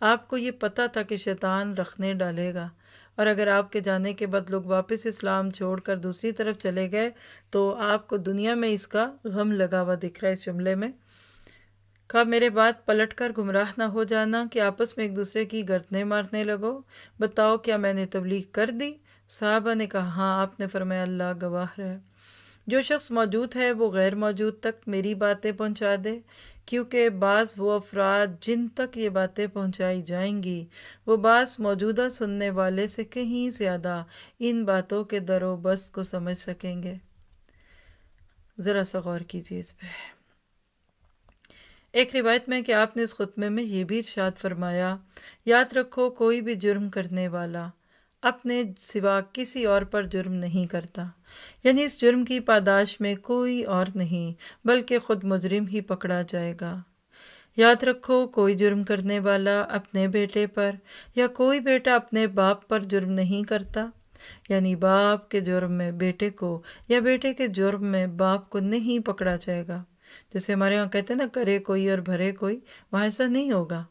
آپ کو یہ پتہ تھا کہ شیطان رخنے ڈالے گا، اور اگر آپ کے جانے کے بعد لوگ واپس اسلام چھوڑ کر دوسری طرف چلے گئے تو آپ کو دنیا میں اس کا غم لگا ہوا دکھ رہا ہے اس جملے میں۔ کہا میرے بعد پلٹ کر گمراہ نہ ہو جانا کہ آپس میں ایک دوسرے کی گردنیں مارنے لگو، بتاؤ کیا میں نے تبلیغ کر دی؟ صحابہ نے کہا ہاں۔ آپ نے فرمایا اللہ گواہ ہے، جو شخص موجود ہے وہ غیر موجود تک میری باتیں پہنچا دے، کیونکہ بعض وہ افراد جن تک یہ باتیں پہنچائی جائیں گی وہ بعض موجودہ سننے والے سے کہیں زیادہ ان باتوں کے در و بست کو سمجھ سکیں گے۔ ذرا سا غور کیجیے اس پہ۔ ایک روایت میں کہ آپ نے اس خطبے میں یہ بھی ارشاد فرمایا، یاد رکھو کوئی بھی جرم کرنے والا اپنے سوا کسی اور پر جرم نہیں کرتا، یعنی اس جرم کی پاداش میں کوئی اور نہیں بلکہ خود مجرم ہی پکڑا جائے گا۔ یاد رکھو کوئی جرم کرنے والا اپنے بیٹے پر یا کوئی بیٹا اپنے باپ پر جرم نہیں کرتا، یعنی باپ کے جرم میں بیٹے کو یا بیٹے کے جرم میں باپ کو نہیں پکڑا جائے گا۔ جیسے ہمارے یہاں کہتے ہیں نا کرے کوئی اور بھرے کوئی، وہاں ایسا نہیں ہوگا۔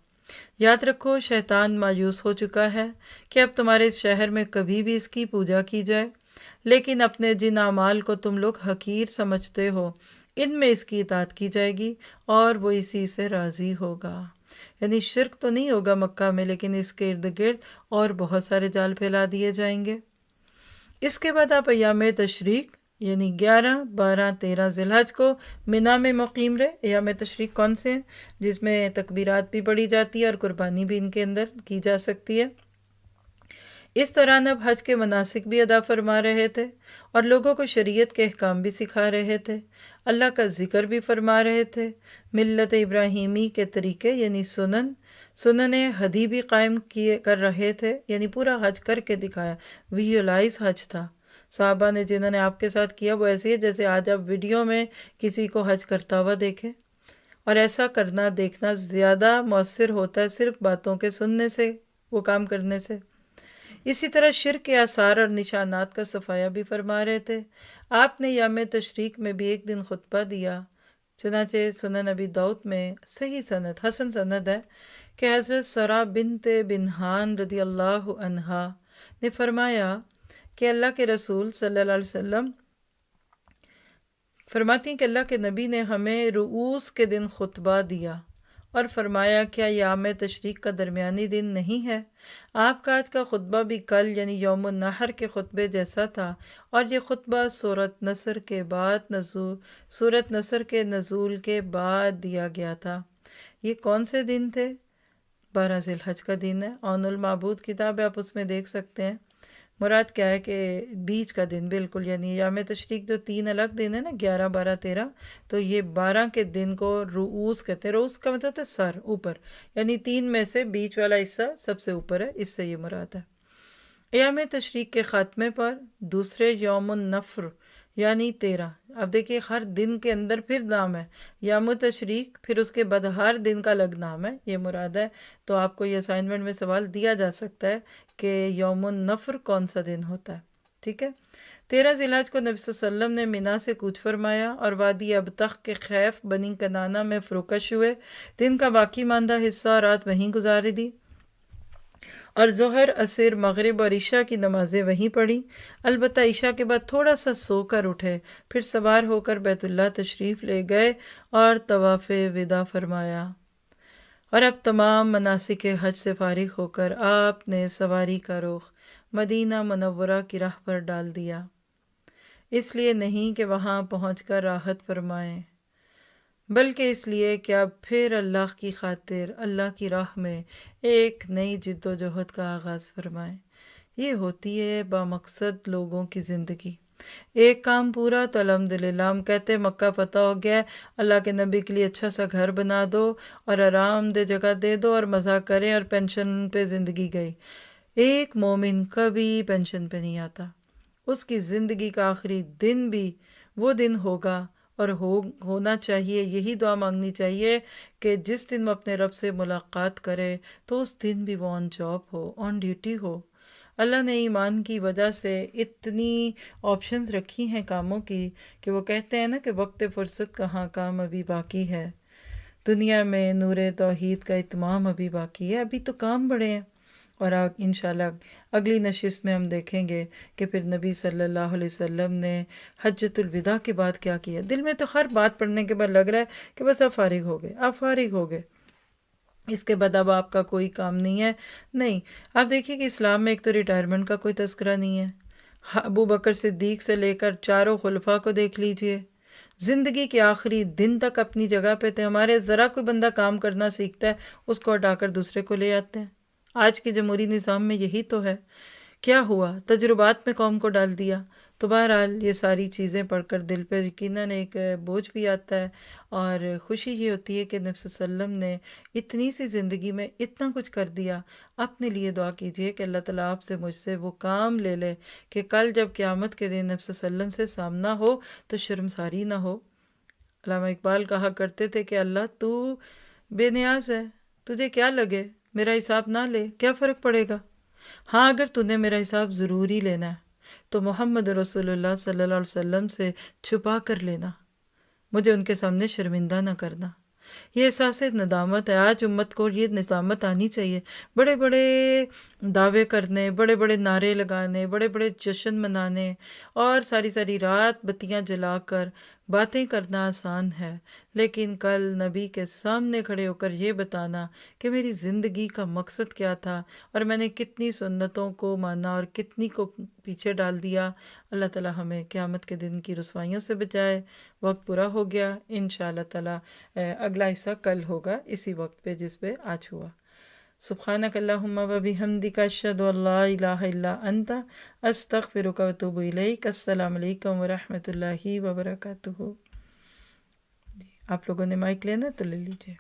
یاد رکھو شیطان مایوس ہو چکا ہے کہ اب تمہارے اس شہر میں کبھی بھی اس کی پوجا کی جائے، لیکن اپنے جن اعمال کو تم لوگ حقیر سمجھتے ہو ان میں اس کی اطاعت کی جائے گی اور وہ اسی سے راضی ہوگا۔ یعنی شرک تو نہیں ہوگا مکہ میں، لیکن اس کے ارد گرد اور بہت سارے جال پھیلا دیے جائیں گے۔ اس کے بعد آپ ایام تشریق یعنی 11، 12، 13 ذی الحج کو منا میں مقیم رہے۔ ایام تشریق کون سے ہیں؟ جس میں تکبیرات بھی پڑھی جاتی ہے اور قربانی بھی ان کے اندر کی جا سکتی ہے۔ اس دوران اب حج کے مناسک بھی ادا فرما رہے تھے اور لوگوں کو شریعت کے احکام بھی سکھا رہے تھے، اللہ کا ذکر بھی فرما رہے تھے، ملت ابراہیمی کے طریقے یعنی سنن ہدی بھی قائم کر رہے تھے، یعنی پورا حج کر کے دکھایا، ویژولائز حج تھا۔ صحابہ نے جنہوں نے آپ کے ساتھ کیا وہ ایسے ہی جیسے آج آپ ویڈیو میں کسی کو حج کرتا ہوا دیکھیں، اور ایسا کرنا دیکھنا زیادہ مؤثر ہوتا ہے صرف باتوں کے سننے سے، وہ کام کرنے سے۔ اسی طرح شرک کے آثار اور نشانات کا صفایا بھی فرما رہے تھے۔ آپ نے یوم تشریق میں بھی ایک دن خطبہ دیا، چنانچہ سنن ابی داؤد میں صحیح سند، حسن سند ہے کہ حضرت سرا بنت بنہان رضی اللہ عنہا نے فرمایا کہ اللہ کے رسول صلی اللہ علیہ وسلم فرماتی ہیں کہ اللہ کے نبی نے ہمیں رؤوس کے دن خطبہ دیا اور فرمایا کیا یوم تشریق کا درمیانی دن نہیں ہے؟ آپ کا آج کا خطبہ بھی کل یعنی یوم النحر کے خطبے جیسا تھا، اور یہ خطبہ سورۃ نصر کے نزول کے بعد دیا گیا تھا۔ یہ کون سے دن تھے؟ 12 ذی الحج کا دن ہے، عون المعبود کتاب ہے، آپ اس میں دیکھ سکتے ہیں۔ مراد کیا ہے کہ بیچ کا دن بالکل، یعنی یوم تشریق جو 3 الگ دن ہے نا، 11 12 13، تو یہ 12 کے دن کو رؤوس کہتے ہیں۔ رؤوس کا مطلب ہے سر، اوپر، یعنی 3 میں سے بیچ والا حصہ سب سے اوپر ہے، اس سے یہ مراد ہے۔ ایام تشریق کے خاتمے پر دوسرے یوم النفر یعنی 13، اب دیکھیے ہر دن کے اندر پھر نام ہے، یوم تشریق پھر اس کے بعد ہر دن کا الگ نام ہے، یہ مراد ہے۔ تو آپ کو یہ اسائنمنٹ میں سوال دیا جا سکتا ہے کہ یوم النفر کون سا دن ہوتا ہے، ٹھیک ہے۔ 13 ذی الحج کو نبی صلی اللہ علیہ وسلم نے مینا سے کوچ فرمایا اور وادی ابتخ کے خیف بنی کنانہ میں فروکش ہوئے، دن کا باقی ماندہ حصہ رات وہیں گزار دی، اور ظہر، عصر، مغرب اور عشاء کی نمازیں وہیں پڑھی۔ البتہ عشاء کے بعد تھوڑا سا سو کر اٹھے، پھر سوار ہو کر بیت اللہ تشریف لے گئے اور طواف وداع فرمایا، اور اب تمام مناسک حج سے فارغ ہو کر آپ نے سواری کا رخ مدینہ منورہ کی راہ پر ڈال دیا، اس لیے نہیں کہ وہاں پہنچ کر راحت فرمائیں، بلکہ اس لیے کہ اب پھر اللہ کی خاطر اللہ کی راہ میں ایک نئی جد و جہد کا آغاز فرمائیں۔ یہ ہوتی ہے بامقصد لوگوں کی زندگی۔ ایک کام پورا تو الحمدللہ، ہم کہتے ہیں مکہ فتح ہو گیا، اللہ کے نبی کے لیے اچھا سا گھر بنا دو اور آرام دہ جگہ دے دو اور مزہ کریں اور پینشن پہ زندگی گئی۔ ایک مومن کبھی پینشن پہ نہیں آتا، اس کی زندگی کا آخری دن بھی وہ دن ہوگا، اور ہونا چاہیے، یہی دعا مانگنی چاہیے کہ جس دن وہ اپنے رب سے ملاقات کرے تو اس دن بھی وہ on job who, on duty ہو۔ اللہ نے ایمان کی وجہ سے اتنی آپشنز رکھی ہیں کاموں کی کہ وہ کہتے ہیں نا کہ وقت فرصت کہاں، کام ابھی باقی ہے، دنیا میں نور توحید کا اتمام ابھی باقی ہے، ابھی تو کام بڑے ہیں۔ اور انشاءاللہ اگلی نشست میں ہم دیکھیں گے کہ پھر نبی صلی اللہ علیہ وسلم نے حجۃ الوداع کے بعد کیا کیا۔ دل میں تو ہر بات پڑھنے کے بعد لگ رہا ہے کہ بس اب فارغ ہو گئے، اب فارغ ہو گئے، اس کے بعد اب آپ کا کوئی کام نہیں ہے۔ نہیں، آپ دیکھیے کہ اسلام میں ایک تو ریٹائرمنٹ کا کوئی تذکرہ نہیں ہے۔ ابو بکر صدیق سے لے کر چاروں خلفاء کو دیکھ لیجئے، زندگی کے آخری دن تک اپنی جگہ پہ تھے۔ ہمارے ذرا کوئی بندہ کام کرنا سیکھتا ہے، اس کو ہٹا کر دوسرے کو لے آتے ہیں۔ آج کے جمہوری نظام میں یہی تو ہے۔ کیا ہوا؟ تجربات میں قوم کو ڈال دیا۔ تو بہرحال یہ ساری چیزیں پڑھ کر دل پہ یقیناً ایک بوجھ بھی آتا ہے، اور خوشی یہ ہوتی ہے کہ نبی صلی اللہ علیہ وسلم نے اتنی سی زندگی میں اتنا کچھ کر دیا۔ اپنے لیے دعا کیجئے کہ اللہ تعالیٰ آپ سے مجھ سے وہ کام لے لے کہ کل جب قیامت کے دن نبی صلی اللہ علیہ وسلم سے سامنا ہو تو شرمساری نہ ہو۔ علامہ اقبال کہا کرتے تھے کہ اللہ تو بے نیاز ہے، تجھے کیا لگے میرا حساب نہ لے، کیا فرق پڑے گا؟ ہاں اگر تو نے میرا حساب ضروری لینا ہے تو محمد رسول اللہ صلی اللہ علیہ وسلم سے چھپا کر لینا، مجھے ان کے سامنے شرمندہ نہ کرنا۔ یہ احساس ندامت ہے، آج امت کو یہ ندامت آنی چاہیے۔ بڑے بڑے دعوے کرنے، بڑے بڑے نعرے لگانے، بڑے بڑے جشن منانے اور ساری ساری رات بتیاں جلا کر باتیں کرنا آسان ہے، لیکن کل نبی کے سامنے کھڑے ہو کر یہ بتانا کہ میری زندگی کا مقصد کیا تھا اور میں نے کتنی سنتوں کو مانا اور کتنی کو پیچھے ڈال دیا۔ اللہ تعالیٰ ہمیں قیامت کے دن کی رسوائیوں سے بچائے۔ وقت پورا ہو گیا، انشاءاللہ تعالیٰ اگلا حصہ کل ہوگا اسی وقت پہ جس پہ آج ہوا۔ سبحانک اللہم و بحمدک اشہد ان لا الہ الا انت استغفرک و اتوب الیک۔ السلام علیکم ورحمۃ اللہ وبرکاتہ۔ آپ لوگوں نے مائک لینا تو لے لیجئے۔